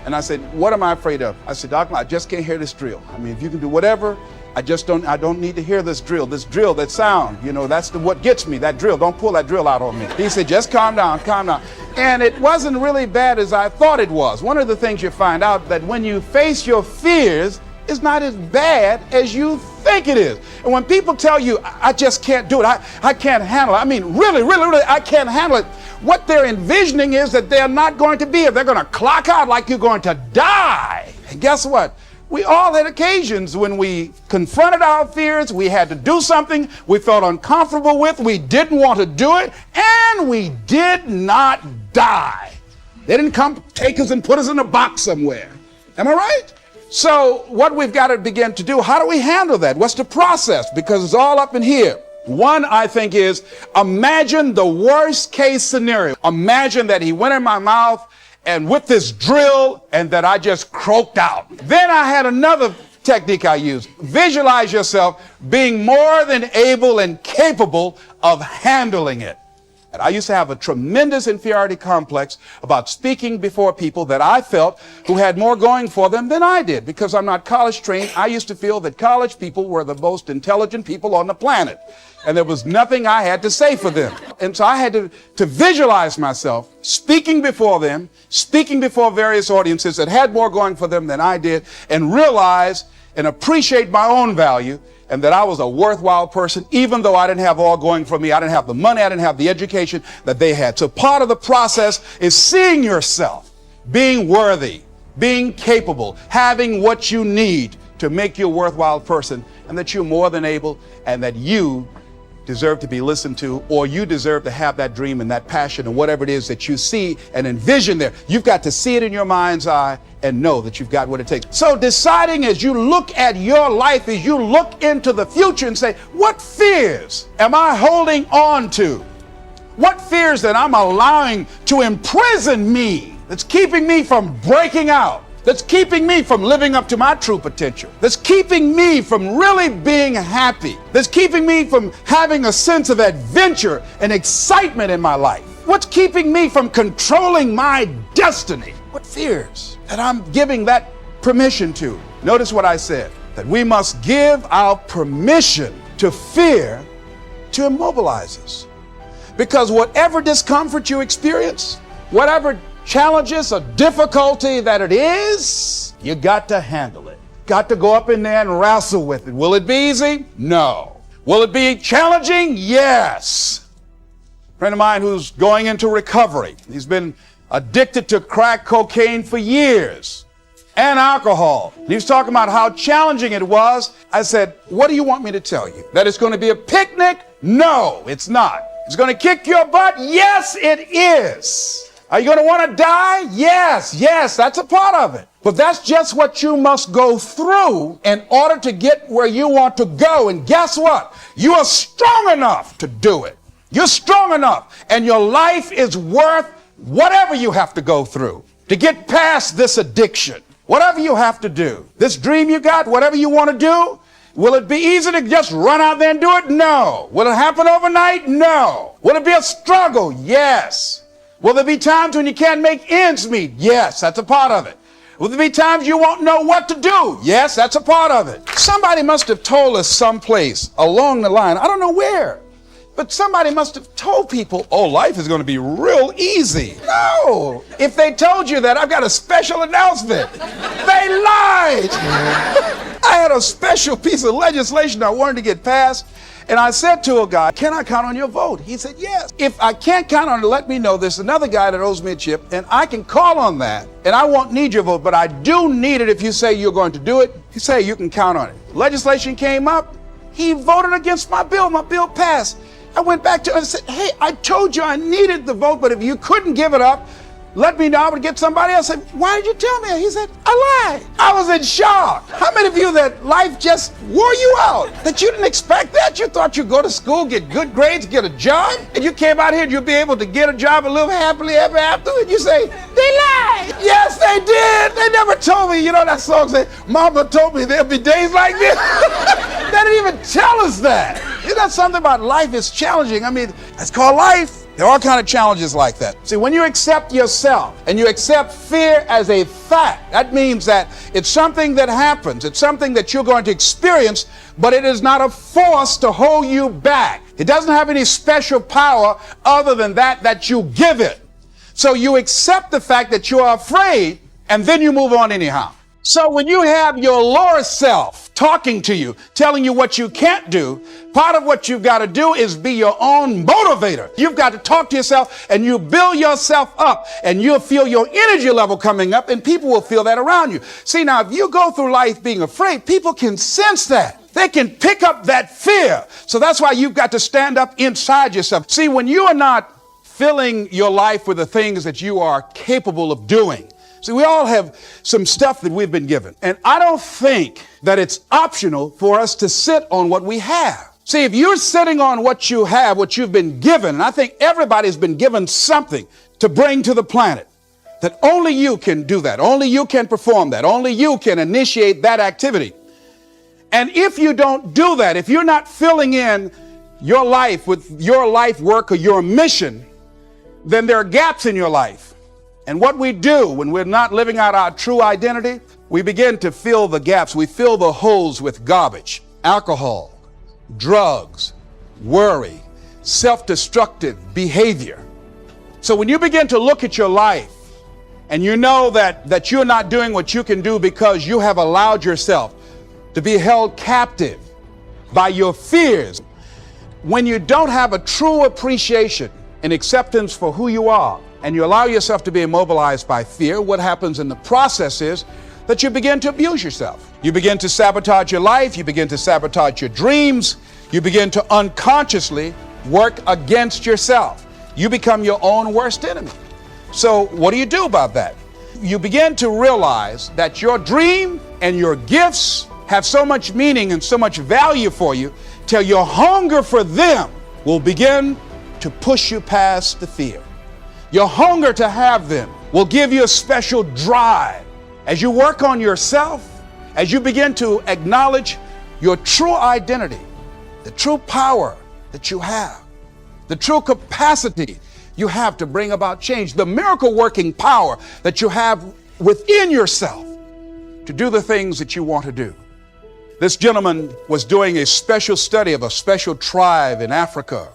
Speaker 2: and I said, what am I afraid of? I said, Doc, I just can't hear this drill. I mean, if you can do whatever, I don't need to hear this drill, that sound, you know, that's what gets me, that drill. Don't pull that drill out on me. He said, just calm down, calm down. And it wasn't really bad as I thought it was. One of the things you find out that when you face your fears, it's not as bad as you think it is. And when people tell you, I just can't do it, I can't handle it, I mean, really, I can't handle it, what they're envisioning is that they're not going to be here. They're going to clock out like you're going to die. And guess what? We all had occasions when we confronted our fears, we had to do something we felt uncomfortable with, we didn't want to do it, and we did not die. They didn't come take us and put us in a box somewhere. Am I right? So what we've got to begin to do, how do we handle that? What's the process? Because it's all up in here. One, I think, is imagine the worst case scenario. Imagine that he went in my mouth and with this drill and that I just croaked out. Then I had another technique I used. Visualize yourself being more than able and capable of handling it. And I used to have a tremendous inferiority complex about speaking before people that I felt who had more going for them than I did. Because I'm not college trained, I used to feel that college people were the most intelligent people on the planet. And there was nothing I had to say for them. And so I had to visualize myself speaking before them, speaking before various audiences that had more going for them than I did, and realize and appreciate my own value, and that I was a worthwhile person, even though I didn't have all going for me. I didn't have the money, I didn't have the education that they had. So part of the process is seeing yourself, being worthy, being capable, having what you need to make you a worthwhile person, and that you're more than able, and that you deserve to be listened to, or you deserve to have that dream and that passion and whatever it is that you see and envision there. You've got to see it in your mind's eye and know that you've got what it takes. So deciding as you look at your life, as you look into the future and say, what fears am I holding on to? What fears that I'm allowing to imprison me, that's keeping me from breaking out, that's keeping me from living up to my true potential, that's keeping me from really being happy, that's keeping me from having a sense of adventure and excitement in my life? What's keeping me from controlling my destiny? What fears that I'm giving that permission to? Notice what I said, that we must give our permission to fear to immobilize us. Because whatever discomfort you experience, whatever challenges or difficulty that it is, you got to handle it. Got to go up in there and wrestle with it. Will it be easy? No. Will it be challenging? Yes. A friend of mine who's going into recovery. He's been addicted to crack cocaine for years and alcohol. And he was talking about how challenging it was. I said, what do you want me to tell you? That it's going to be a picnic? No, it's not. It's going to kick your butt? Yes, it is. Are you going to want to die? Yes, that's a part of it. But that's just what you must go through in order to get where you want to go. And guess what? You are strong enough to do it. You're strong enough, and your life is worth whatever you have to go through to get past this addiction. Whatever you have to do. This dream you got, whatever you want to do, will it be easy to just run out there and do it? No. Will it happen overnight? No. Will it be a struggle? Yes. Will there be times when you can't make ends meet? Yes, that's a part of it. Will there be times you won't know what to do? Yes, that's a part of it. Somebody must have told us someplace along the line, I don't know where, but somebody must have told people, oh, life is going to be real easy. No. If they told you that, I've got a special announcement. They lied. I had a special piece of legislation I wanted to get passed. And I said to a guy, can I count on your vote? He said, yes. If I can't count on it, let me know. There's another guy that owes me a chip, and I can call on that. And I won't need your vote, but I do need it if you say you're going to do it. You say you can count on it. Legislation came up. He voted against my bill. My bill passed. I went back to him and said, hey, I told you I needed the vote, but if you couldn't give it up, let me know. I would get somebody else. I said, why did you tell me? He said, I lied. I was in shock. How many of you that life just wore you out? That you didn't expect that? You thought you'd go to school, get good grades, get a job, and you came out here and you'd be able to get a job and live happily ever after? And you say, they lied. Yes, they did. They never told me. You know that song said, Mama told me there'll be days like this. They didn't even tell us that. Isn't that something about life is challenging? I mean, it's called life. There are all kinds of challenges like that. See, when you accept yourself and you accept fear as a fact, that means that it's something that happens. It's something that you're going to experience, but it is not a force to hold you back. It doesn't have any special power other than that you give it. So you accept the fact that you are afraid, and then you move on anyhow. So when you have your lower self talking to you, telling you what you can't do, part of what you've got to do is be your own motivator. You've got to talk to yourself and you build yourself up and you'll feel your energy level coming up and people will feel that around you. See, now, if you go through life being afraid, people can sense that. They can pick up that fear. So that's why you've got to stand up inside yourself. See, when you are not filling your life with the things that you are capable of doing, see, we all have some stuff that we've been given. And I don't think that it's optional for us to sit on what we have. See, if you're sitting on what you have, what you've been given, and I think everybody's been given something to bring to the planet, that only you can do that. Only you can perform that. Only you can initiate that activity. And if you don't do that, if you're not filling in your life with your life work or your mission, then there are gaps in your life. And what we do when we're not living out our true identity, we begin to fill the gaps. We fill the holes with garbage, alcohol, drugs, worry, self-destructive behavior. So when you begin to look at your life and you know that you're not doing what you can do because you have allowed yourself to be held captive by your fears, when you don't have a true appreciation and acceptance for who you are, and you allow yourself to be immobilized by fear, what happens in the process is that you begin to abuse yourself. You begin to sabotage your life. You begin to sabotage your dreams. You begin to unconsciously work against yourself. You become your own worst enemy. So what do you do about that? You begin to realize that your dream and your gifts have so much meaning and so much value for you till your hunger for them will begin to push you past the fear. Your hunger to have them will give you a special drive. As you work on yourself, as you begin to acknowledge your true identity, the true power that you have, the true capacity you have to bring about change, the miracle working power that you have within yourself to do the things that you want to do. This gentleman was doing a special study of a special tribe in Africa,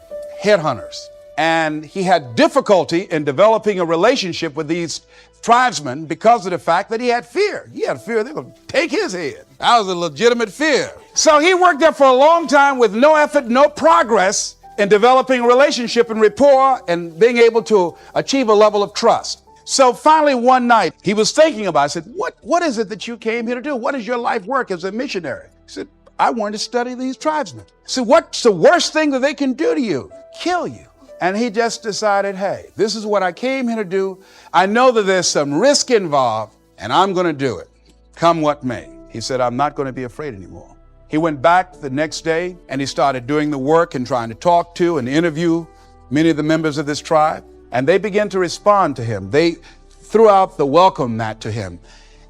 Speaker 2: headhunters. And he had difficulty in developing a relationship with these tribesmen because of the fact that he had fear. He had fear they were going to take his head. That was a legitimate fear. So he worked there for a long time with no effort, no progress in developing a relationship and rapport and being able to achieve a level of trust. So finally one night he was thinking about it. I said, what is it that you came here to do? What is your life work as a missionary? He said, I wanted to study these tribesmen. I said, what's the worst thing that they can do to you? Kill you. And he just decided, hey, this is what I came here to do. I know that there's some risk involved, and I'm going to do it, come what may. He said, I'm not going to be afraid anymore. He went back the next day, and he started doing the work and trying to talk to and interview many of the members of this tribe. And they began to respond to him. They threw out the welcome mat to him.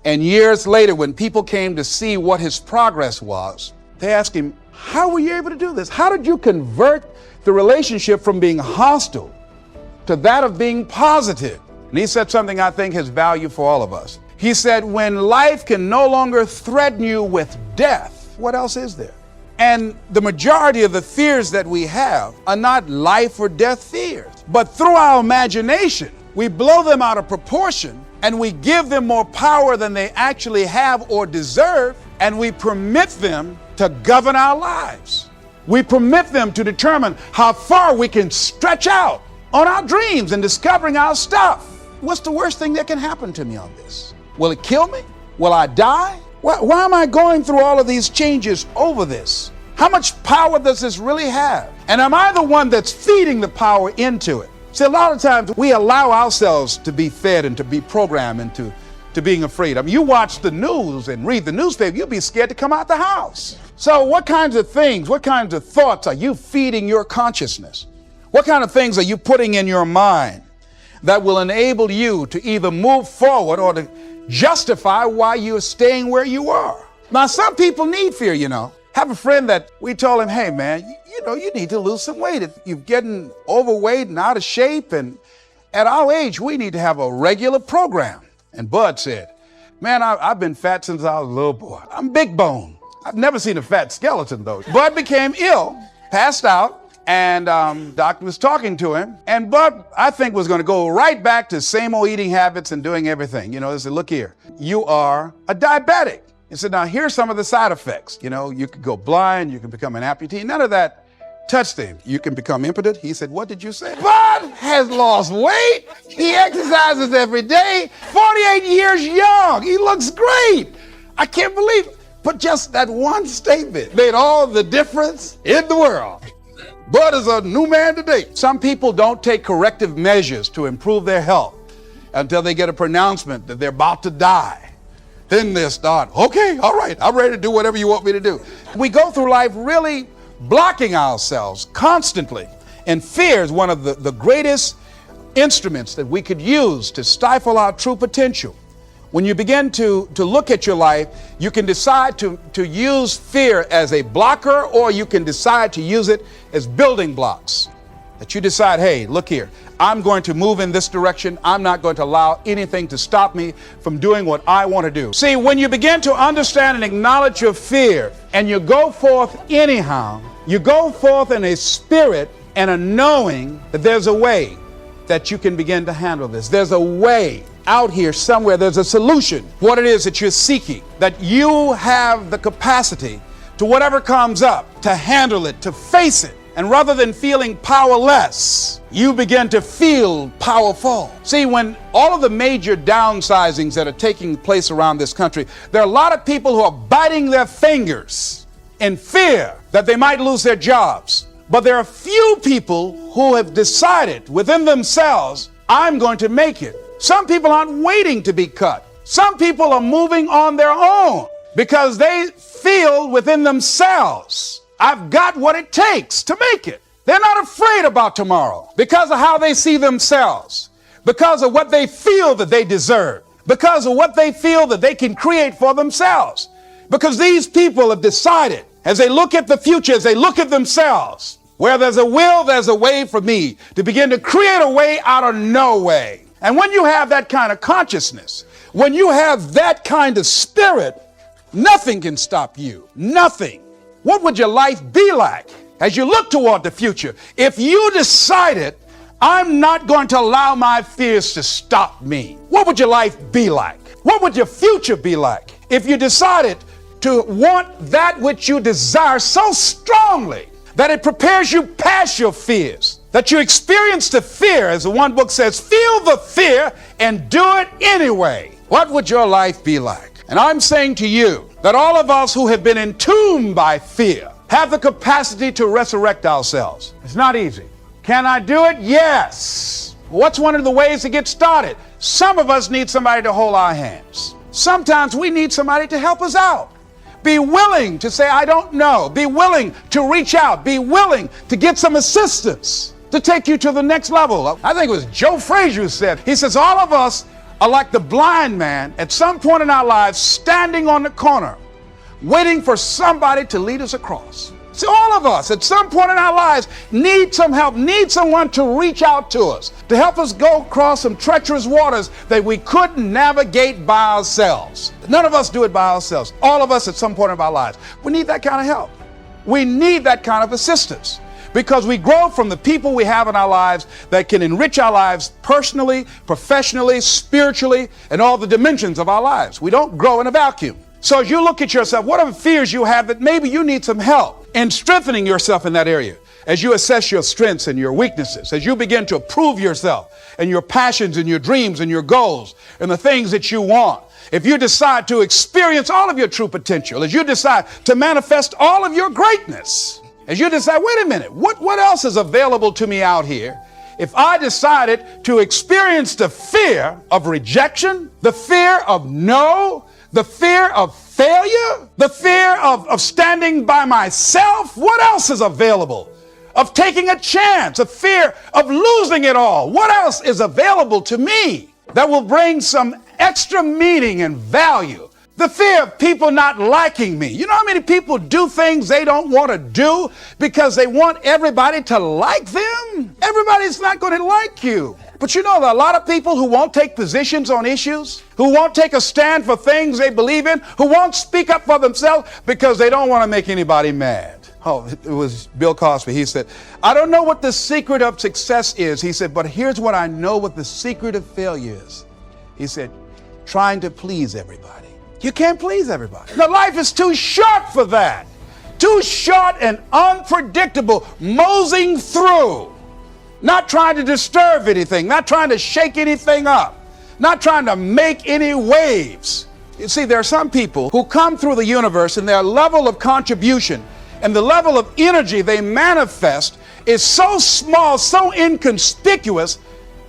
Speaker 2: And years later, when people came to see what his progress was, they asked him, how were you able to do this? How did you convert the relationship from being hostile to that of being positive? And he said something I think has value for all of us. He said, when life can no longer threaten you with death, what else is there? And the majority of the fears that we have are not life or death fears. But through our imagination, we blow them out of proportion and we give them more power than they actually have or deserve, and we permit them to govern our lives. We permit them to determine how far we can stretch out on our dreams and discovering our stuff. What's the worst thing that can happen to me on this? Will it kill me? Will I die? Why am I going through all of these changes over this? How much power does this really have? And am I the one that's feeding the power into it? See, a lot of times we allow ourselves to be fed and to be programmed into being afraid. I mean, you watch the news and read the newspaper, you'll be scared to come out the house. So what kinds of things, what kinds of thoughts are you feeding your consciousness? What kind of things are you putting in your mind that will enable you to either move forward or to justify why you're staying where you are? Now, some people need fear, you know. Have a friend that we told him, hey man, you need to lose some weight. If you're getting overweight and out of shape, and at our age, we need to have a regular program. And Bud said, man, I've been fat since I was a little boy. I'm big bone. I've never seen a fat skeleton though. Bud became ill, passed out, and doctor was talking to him. And Bud, I think, was going to go right back to same old eating habits and doing everything. You know, they said, look here, you are a diabetic. He said, now here's some of the side effects. You know, you could go blind, you can become an amputee. None of that touched him. You can become impotent. He said, what did you say? Bud has lost weight. He exercises every day. 48 years young. He looks great. I can't believe it. But just that one statement made all the difference in the world. Bud is a new man today. Some people don't take corrective measures to improve their health until they get a pronouncement that they're about to die. Then they start, okay, all right, I'm ready to do whatever you want me to do. We go through life really blocking ourselves constantly. And fear is one of the greatest instruments that we could use to stifle our true potential. When you begin to look at your life, you can decide to use fear as a blocker, or you can decide to use it as building blocks. That you decide, hey, look here, I'm going to move in this direction. I'm not going to allow anything to stop me from doing what I want to do. See, when you begin to understand and acknowledge your fear, and you go forth anyhow, you go forth in a spirit and a knowing that there's a way that you can begin to handle this. There's a way out here somewhere. There's a solution. What it is that you're seeking, that you have the capacity to whatever comes up, to handle it, to face it. And rather than feeling powerless, you begin to feel powerful. See, when all of the major downsizings that are taking place around this country, there are a lot of people who are biting their fingers in fear that they might lose their jobs. But there are few people who have decided within themselves, I'm going to make it. Some people aren't waiting to be cut. Some people are moving on their own because they feel within themselves, I've got what it takes to make it. They're not afraid about tomorrow because of how they see themselves, because of what they feel that they deserve, because of what they feel that they can create for themselves. Because these people have decided, as they look at the future, as they look at themselves, where there's a will, there's a way for me to begin to create a way out of no way. And when you have that kind of consciousness, when you have that kind of spirit, nothing can stop you. Nothing. What would your life be like as you look toward the future if you decided, I'm not going to allow my fears to stop me? What would your life be like? What would your future be like if you decided to want that which you desire so strongly that it prepares you past your fears, that you experience the fear, as the one book says, feel the fear and do it anyway? What would your life be like? And I'm saying to you that all of us who have been entombed by fear have the capacity to resurrect ourselves. It's not easy. Can I do it? Yes. What's one of the ways to get started? Some of us need somebody to hold our hands. Sometimes we need somebody to help us out. Be willing to say, I don't know. Be willing to reach out. Be willing to get some assistance to take you to the next level. I think it was Joe Frazier who said, he says, all of us are like the blind man at some point in our lives standing on the corner, waiting for somebody to lead us across. See, all of us at some point in our lives need some help, need someone to reach out to us, to help us go across some treacherous waters that we couldn't navigate by ourselves. None of us do it by ourselves. All of us at some point in our lives. We need that kind of help. We need that kind of assistance because we grow from the people we have in our lives that can enrich our lives personally, professionally, spiritually, and all the dimensions of our lives. We don't grow in a vacuum. So as you look at yourself, what are the fears you have that maybe you need some help in strengthening yourself in that area? As you assess your strengths and your weaknesses, as you begin to approve yourself and your passions and your dreams and your goals and the things that you want, if you decide to experience all of your true potential, as you decide to manifest all of your greatness, as you decide, wait a minute, what else is available to me out here? If I decided to experience the fear of rejection, the fear of no, the fear of failure, the fear of standing by myself, what else is available? Of taking a chance, a fear of losing it all. What else is available to me that will bring some extra meaning and value? The fear of people not liking me. You know how many people do things they don't want to do because they want everybody to like them? Everybody's not going to like you. But you know, there are a lot of people who won't take positions on issues, who won't take a stand for things they believe in, who won't speak up for themselves because they don't want to make anybody mad. Oh, it was Bill Cosby. He said, I don't know what the secret of success is. He said, but here's what I know what the secret of failure is. He said, trying to please everybody. You can't please everybody. Now, life is too short for that. Too short and unpredictable, moseying through. Not trying to disturb anything, not trying to shake anything up, not trying to make any waves. You see, there are some people who come through the universe and their level of contribution and the level of energy they manifest is so small, so inconspicuous,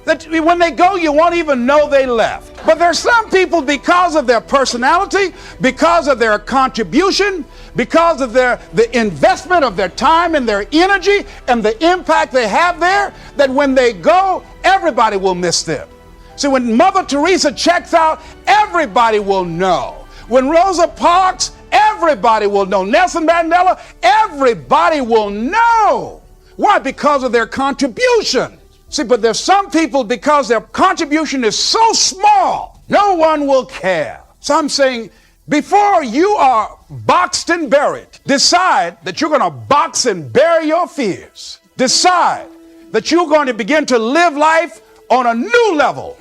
Speaker 2: that when they go, you won't even know they left. But there's some people, because of their personality, because of their contribution, because of the investment of their time and their energy and the impact they have there, that when they go, everybody will miss them. See, when Mother Teresa checks out, everybody will know. When Rosa Parks, everybody will know. Nelson Mandela, everybody will know. Why? Because of their contribution. See, but there's some people, because their contribution is so small, no one will care. So I'm saying, before you are boxed and buried, decide that you're going to box and bury your fears. Decide that you're going to begin to live life on a new level,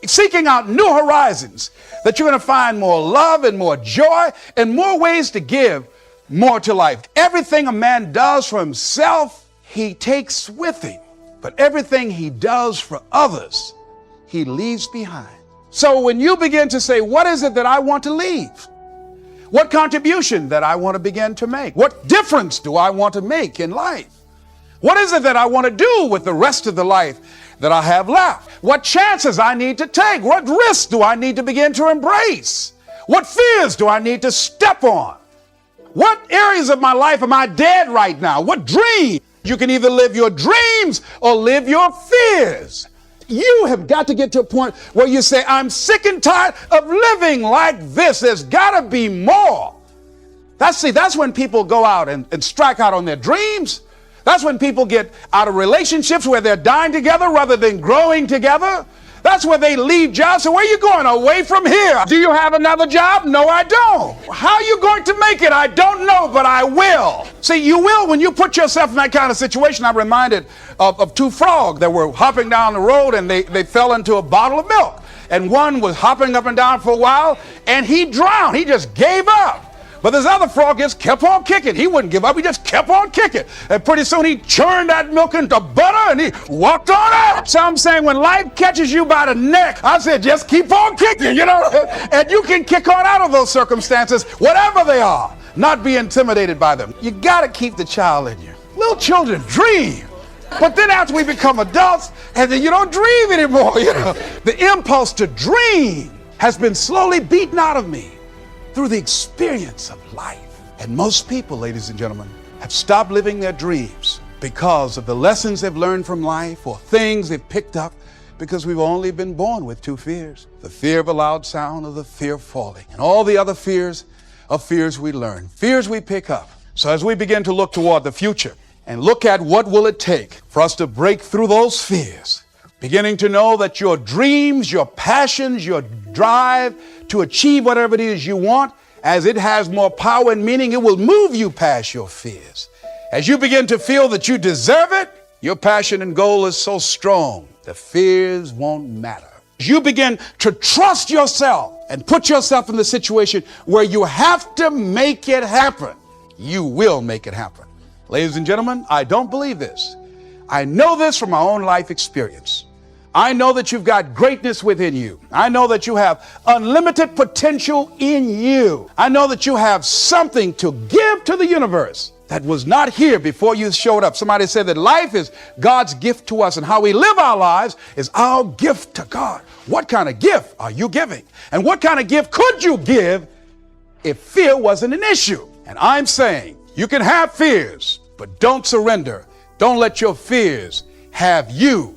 Speaker 2: seeking out new horizons, that you're going to find more love and more joy and more ways to give more to life. Everything a man does for himself, he takes with him. But everything he does for others, he leaves behind. So when you begin to say, what is it that I want to leave? What contribution that I want to begin to make? What difference do I want to make in life? What is it that I want to do with the rest of the life that I have left? What chances I need to take? What risks do I need to begin to embrace? What fears do I need to step on? What areas of my life am I dead right now? What dream? You can either live your dreams or live your fears. You have got to get to a point where you say, I'm sick and tired of living like this. There's got to be more. That's when people go out and strike out on their dreams. That's when people get out of relationships where they're dying together rather than growing together. That's where they leave jobs. So where are you going? Away from here. Do you have another job? No, I don't. How are you going to make it? I don't know, but I will. See, you will when you put yourself in that kind of situation. I'm reminded of two frogs that were hopping down the road and they fell into a bottle of milk. And one was hopping up and down for a while and he drowned. He just gave up. But this other frog just kept on kicking. He wouldn't give up. He just kept on kicking. And pretty soon he churned that milk into butter and he walked on out. So I'm saying when life catches you by the neck, I said, just keep on kicking, you know. And you can kick on out of those circumstances, whatever they are, not be intimidated by them. You got to keep the child in you. Little children dream. But then after we become adults, and then you don't dream anymore, you know. The impulse to dream has been slowly beaten out of me through the experience of life. And most people, ladies and gentlemen, have stopped living their dreams because of the lessons they've learned from life or things they've picked up, because we've only been born with two fears: the fear of a loud sound or the fear of falling. And all the other fears are fears we learn, fears we pick up. So as we begin to look toward the future and look at what will it take for us to break through those fears, beginning to know that your dreams, your passions, your drive to achieve whatever it is you want, as it has more power and meaning, it will move you past your fears. As you begin to feel that you deserve it, your passion and goal is so strong, the fears won't matter. As you begin to trust yourself and put yourself in the situation where you have to make it happen, you will make it happen. Ladies and gentlemen, I don't believe this. I know this from my own life experience. I know that you've got greatness within you. I know that you have unlimited potential in you. I know that you have something to give to the universe that was not here before you showed up. Somebody said that life is God's gift to us, and how we live our lives is our gift to God. What kind of gift are you giving? And what kind of gift could you give if fear wasn't an issue? And I'm saying you can have fears, but don't surrender. Don't let your fears have you.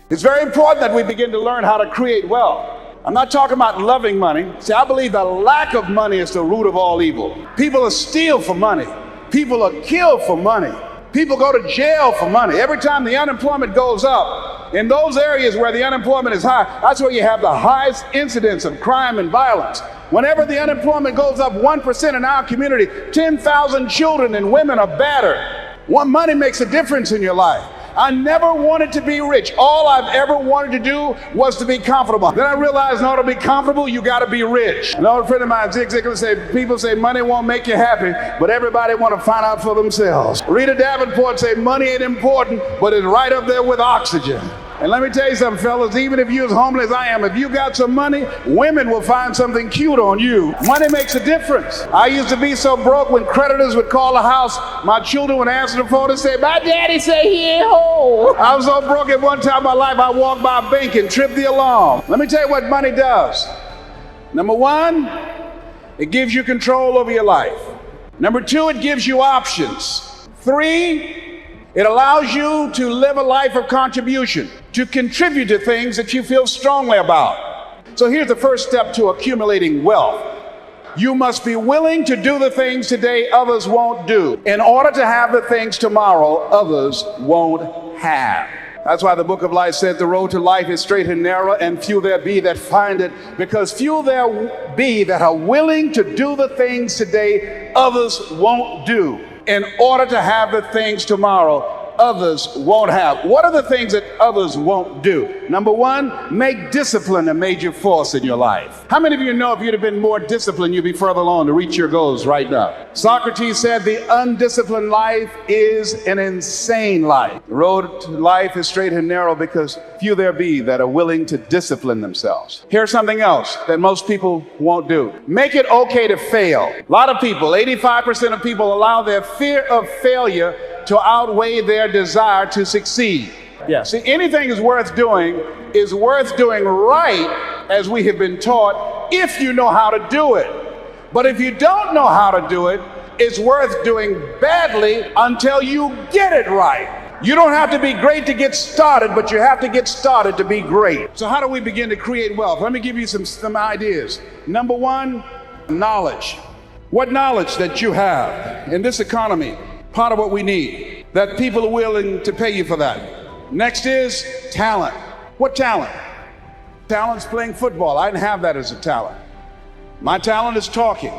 Speaker 2: It's very important that we begin to learn how to create wealth. I'm not talking about loving money. See, I believe the lack of money is the root of all evil. People are steal for money. People are killed for money. People go to jail for money. Every time the unemployment goes up, in those areas where the unemployment is high, that's where you have the highest incidence of crime and violence. Whenever the unemployment goes up 1% in our community, 10,000 children and women are battered. Money makes a difference in your life. I never wanted to be rich. All I've ever wanted to do was to be comfortable. Then I realized in order to be comfortable, you got to be rich. An old friend of mine, Zig Ziglar, said, people say money won't make you happy, but everybody want to find out for themselves. Rita Davenport said money ain't important, but it's right up there with oxygen. And let me tell you something, fellas, even if you're as homeless as I am, if you got some money, women will find something cute on you. Money makes a difference. I used to be so broke when creditors would call the house, my children would answer the phone and say, my daddy say he ain't home. I was so broke at one time in my life, I walked by a bank and tripped the alarm. Let me tell you what money does. Number one, it gives you control over your life. Number two, it gives you options. Three, it allows you to live a life of contribution, to contribute to things that you feel strongly about. So here's the first step to accumulating wealth. You must be willing to do the things today others won't do in order to have the things tomorrow others won't have. That's why the book of life says the road to life is straight and narrow, and few there be that find it, because few there be that are willing to do the things today others won't do in order to have the things tomorrow others won't have. What are the things that others won't do? Number one, make discipline a major force in your life. How many of you know if you'd have been more disciplined, you'd be further along to reach your goals right now? Socrates said the undisciplined life is an insane life. The road to life is straight and narrow because few there be that are willing to discipline themselves. Here's something else that most people won't do. Make it okay to fail. A lot of people, 85% of people, allow their fear of failure to outweigh their desire to succeed. Yeah. See, anything is worth doing right, as we have been taught, if you know how to do it. But if you don't know how to do it, it's worth doing badly until you get it right. You don't have to be great to get started, but you have to get started to be great. So how do we begin to create wealth? Let me give you some ideas. Number one, knowledge. What knowledge that you have in this economy? Part of what we need, that people are willing to pay you for that. Next is talent. What talent? Talent's playing football. I didn't have that as a talent. My talent is talking.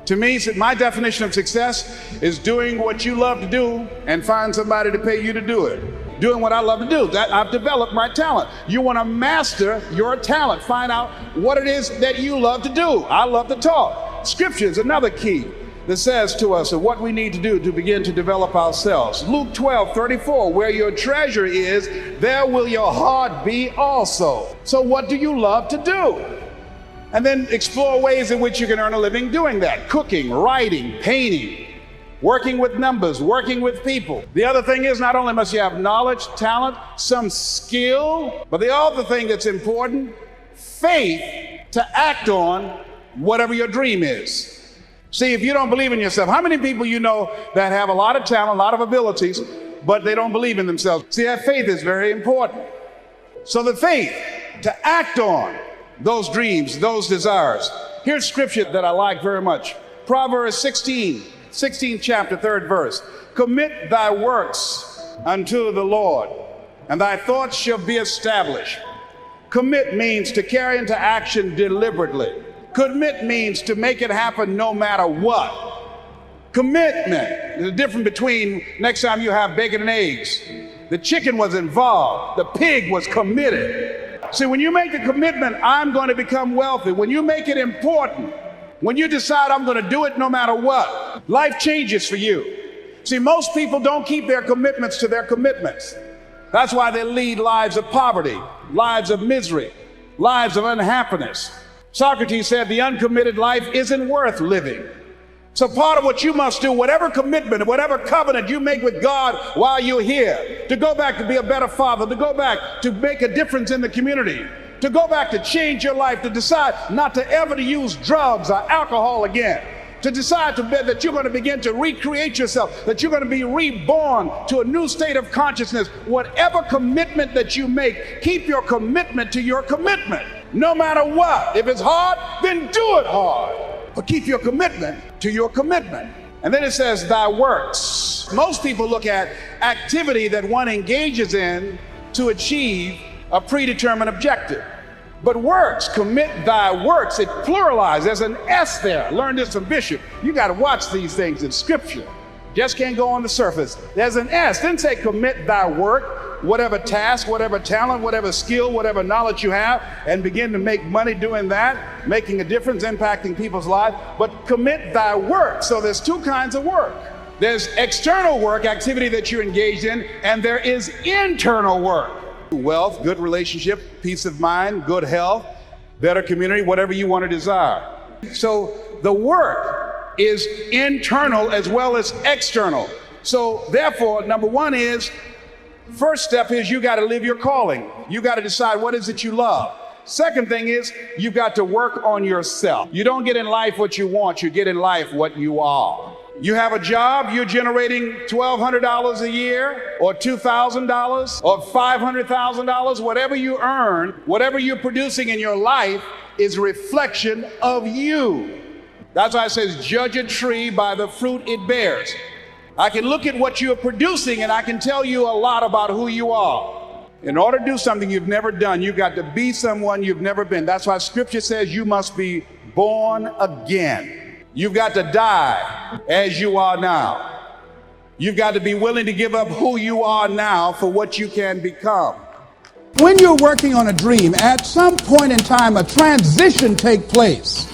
Speaker 2: To me, my definition of success is doing what you love to do and find somebody to pay you to do it. Doing what I love to do. That I've developed my talent. You want to master your talent. Find out what it is that you love to do. I love to talk. Scripture is another key that says to us of what we need to do to begin to develop ourselves. Luke 12:34, where your treasure is, there will your heart be also. So what do you love to do? And then explore ways in which you can earn a living doing that. Cooking, writing, painting, working with numbers, working with people. The other thing is, not only must you have knowledge, talent, some skill, but the other thing that's important, faith to act on whatever your dream is. See, if you don't believe in yourself, how many people you know that have a lot of talent, a lot of abilities, but they don't believe in themselves? See, that faith is very important. So the faith to act on those dreams, those desires. Here's scripture that I like very much. Proverbs 16th chapter, 3rd verse. Commit thy works unto the Lord, and thy thoughts shall be established. Commit means to carry into action deliberately. Commit means to make it happen no matter what. Commitment. There's a difference between next time you have bacon and eggs. The chicken was involved. The pig was committed. See, when you make the commitment, I'm going to become wealthy. When you make it important, when you decide I'm going to do it no matter what, life changes for you. See, most people don't keep their commitments to their commitments. That's why they lead lives of poverty, lives of misery, lives of unhappiness. Socrates said the uncommitted life isn't worth living. So part of what you must do, whatever commitment, whatever covenant you make with God while you're here, to go back to be a better father, to go back to make a difference in the community, to go back to change your life, to decide not to ever to use drugs or alcohol again, to decide that you're going to begin to recreate yourself, that you're going to be reborn to a new state of consciousness. Whatever commitment that you make, keep your commitment to your commitment. No matter what. If it's hard, then do it hard. But keep your commitment to your commitment. And then it says, thy works. Most people look at activity that one engages in to achieve a predetermined objective. But works, commit thy works, it pluralizes. There's an S there. Learn this from Bishop. You got to watch these things in Scripture.
Speaker 1: Just can't go on the surface. There's an S. Didn't say commit thy work, whatever task, whatever talent, whatever skill, whatever knowledge you have, and begin to make money doing that, making a difference, impacting people's lives. But commit thy work. So there's two kinds of work. There's external work, activity that you're engaged in, and there is internal work. Wealth, good relationship, peace of mind, good health, better community, whatever you want to desire. So the work is internal as well as external. So therefore, number one is, first step is you got to live your calling. You got to decide what is it you love. Second thing is you've got to work on yourself. You don't get in life what you want, you get in life what you are. You have a job, you're generating $1,200 a year or $2,000 or $500,000, whatever you earn, whatever you're producing in your life is a reflection of you. That's why it says, judge a tree by the fruit it bears. I can look at what you're producing and I can tell you a lot about who you are. In order to do something you've never done, you've got to be someone you've never been. That's why Scripture says you must be born again. You've got to die as you are now. You've got to be willing to give up who you are now for what you can become. When you're working on a dream, at some point in time, a transition takes place.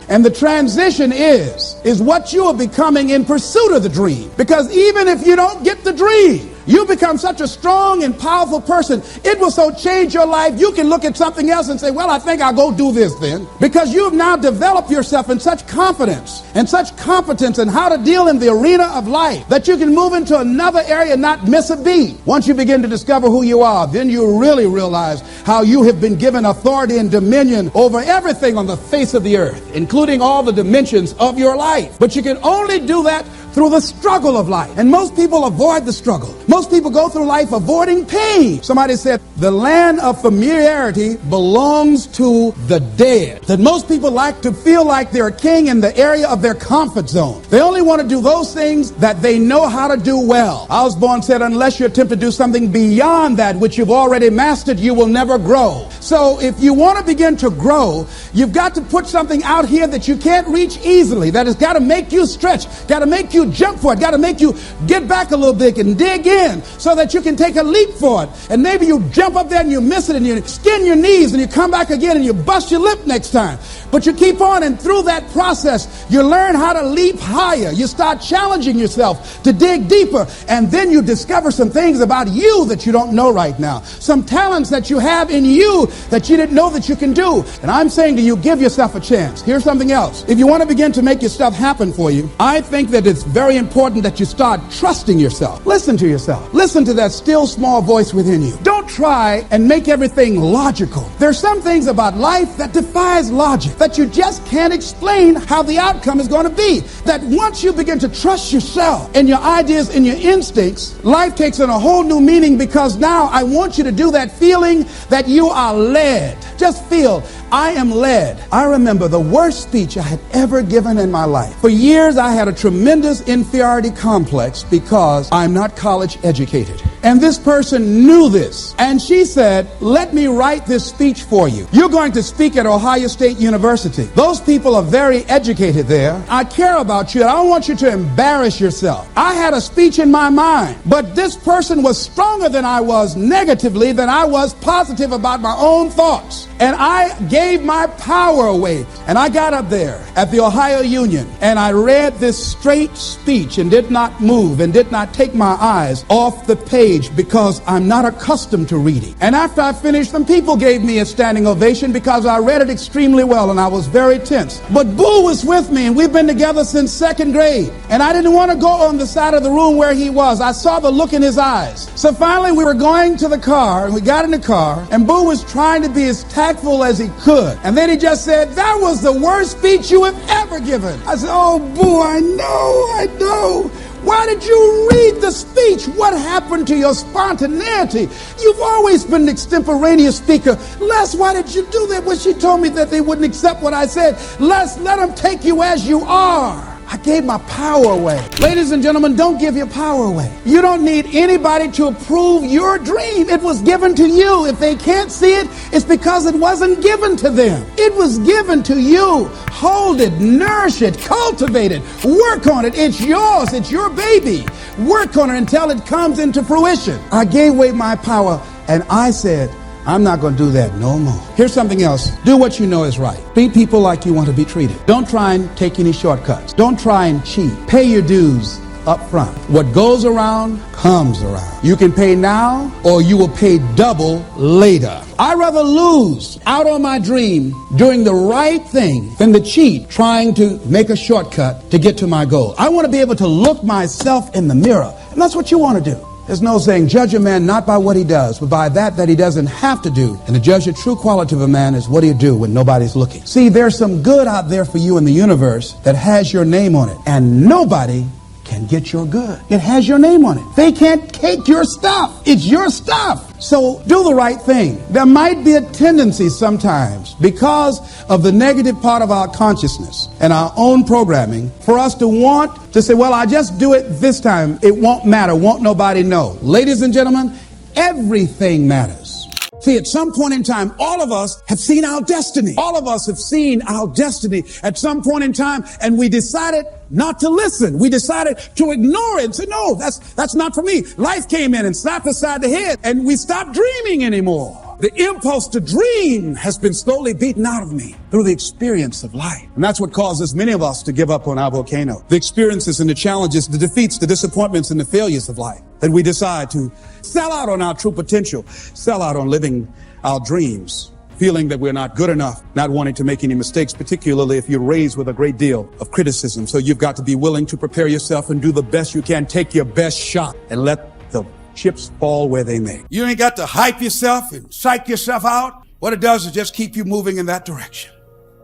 Speaker 1: And the transition is what you are becoming in pursuit of the dream. Because even if you don't get the dream, you become such a strong and powerful person, it will so change your life, you can look at something else and say, well, I think I'll go do this then. Because you've now developed yourself in such confidence and such competence in how to deal in the arena of life that you can move into another area and not miss a beat. Once you begin to discover who you are, then you really realize how you have been given authority and dominion over everything on the face of the earth, including all the dimensions of your life. But you can only do that through the struggle of life. And most people avoid the struggle. Most people go through life avoiding pain. Somebody said the land of familiarity belongs to the dead. That most people like to feel like they're a king in the area of their comfort zone. They only want to do those things that they know how to do well. Osborne said, unless you attempt to do something beyond that which you've already mastered, you will never grow. So if you want to begin to grow, you've got to put something out here that you can't reach easily, that has got to make you stretch, got to make you jump for it, got to make you get back a little bit and dig in so that you can take a leap for it. And maybe you jump up there and you miss it and you skin your knees and you come back again and you bust your lip next time. But you keep on, and through that process, you learn how to leap higher. You start challenging yourself to dig deeper, and then you discover some things about you that you don't know right now. Some talents that you have in you that you didn't know that you can do. And I'm saying to you, give yourself a chance. Here's something else. If you want to begin to make your stuff happen for you, I think that it's very important that you start trusting yourself. Listen to yourself. Listen to that still small voice within you. Don't try and make everything logical. There's some things about life that defies logic, that you just can't explain how the outcome is going to be. That once you begin to trust yourself and your ideas and your instincts, life takes on a whole new meaning, because now I want you to do that feeling that you are led. Just feel, I am led. I remember the worst speech I had ever given in my life. For years, I had a tremendous inferiority complex because I'm not college educated. And this person knew this. And she said, let me write this speech for you. You're going to speak at Ohio State University. Those people are very educated there. I care about you. I don't want you to embarrass yourself. I had a speech in my mind, but this person was stronger than I was negatively than I was positive about my own thoughts. And I gave my power away. And I got up there at the Ohio Union and I read this straight speech and did not move and did not take my eyes off the page, because I'm not accustomed to reading. And after I finished, some people gave me a standing ovation because I read it extremely well and I was very tense. But Boo was with me and we've been together since second grade. And I didn't want to go on the side of the room where he was. I saw the look in his eyes. So finally we were going to the car and we got in the car and Boo was trying to be as tactful as he could. And then he just said, that was the worst speech you have ever given. I said, oh, Boo, I know. Why did you read the speech? What happened to your spontaneity? You've always been an extemporaneous speaker. Les, why did you do that? When she told me that they wouldn't accept what I said. Les, let them take you as you are. I gave my power away. Ladies and gentlemen, don't give your power away. You don't need anybody to approve your dream. It was given to you. If they can't see it, it's because it wasn't given to them. It was given to you. Hold it, nourish it, cultivate it, work on it. It's yours. It's your baby. Work on it until it comes into fruition. I gave away my power and I said, I'm not going to do that no more. Here's something else. Do what you know is right. Treat people like you want to be treated. Don't try and take any shortcuts. Don't try and cheat. Pay your dues up front. What goes around comes around. You can pay now or you will pay double later. I'd rather lose out on my dream doing the right thing than to cheat trying to make a shortcut to get to my goal. I want to be able to look myself in the mirror, and that's what you want to do. There's no saying, judge a man not by what he does, but by that he doesn't have to do. And to judge the true quality of a man is what do you do when nobody's looking. See, there's some good out there for you in the universe that has your name on it. And nobody can get your good. It has your name on it. They can't take your stuff. It's your stuff. So do the right thing. There might be a tendency sometimes, because of the negative part of our consciousness and our own programming, for us to want to say, well, I just do it this time. It won't matter. Won't nobody know. Ladies and gentlemen, everything matters. See, at some point in time, all of us have seen our destiny. All of us have seen our destiny at some point in time, and we decided not to listen. We decided to ignore it and say, no, that's not for me. Life came in and slapped us side the head, and we stopped dreaming anymore. The impulse to dream has been slowly beaten out of me through the experience of life. And that's what causes many of us to give up on our volcano. The experiences and the challenges, the defeats, the disappointments, and the failures of life. That we decide to sell out on our true potential, sell out on living our dreams, feeling that we're not good enough, not wanting to make any mistakes, particularly if you're raised with a great deal of criticism. So you've got to be willing to prepare yourself and do the best you can. Take your best shot and let the chips fall where they may. You ain't got to hype yourself and psych yourself out. What it does is just keep you moving in that direction.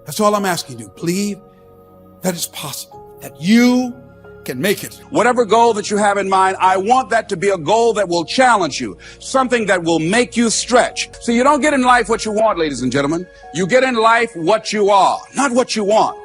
Speaker 1: That's all I'm asking you. Believe that it's possible, that you can make it.
Speaker 2: Whatever goal that you have in mind, I want that to be a goal that will challenge you, something that will make you stretch. So you don't get in life what you want, ladies and gentlemen. You get in life what you are, not what you want.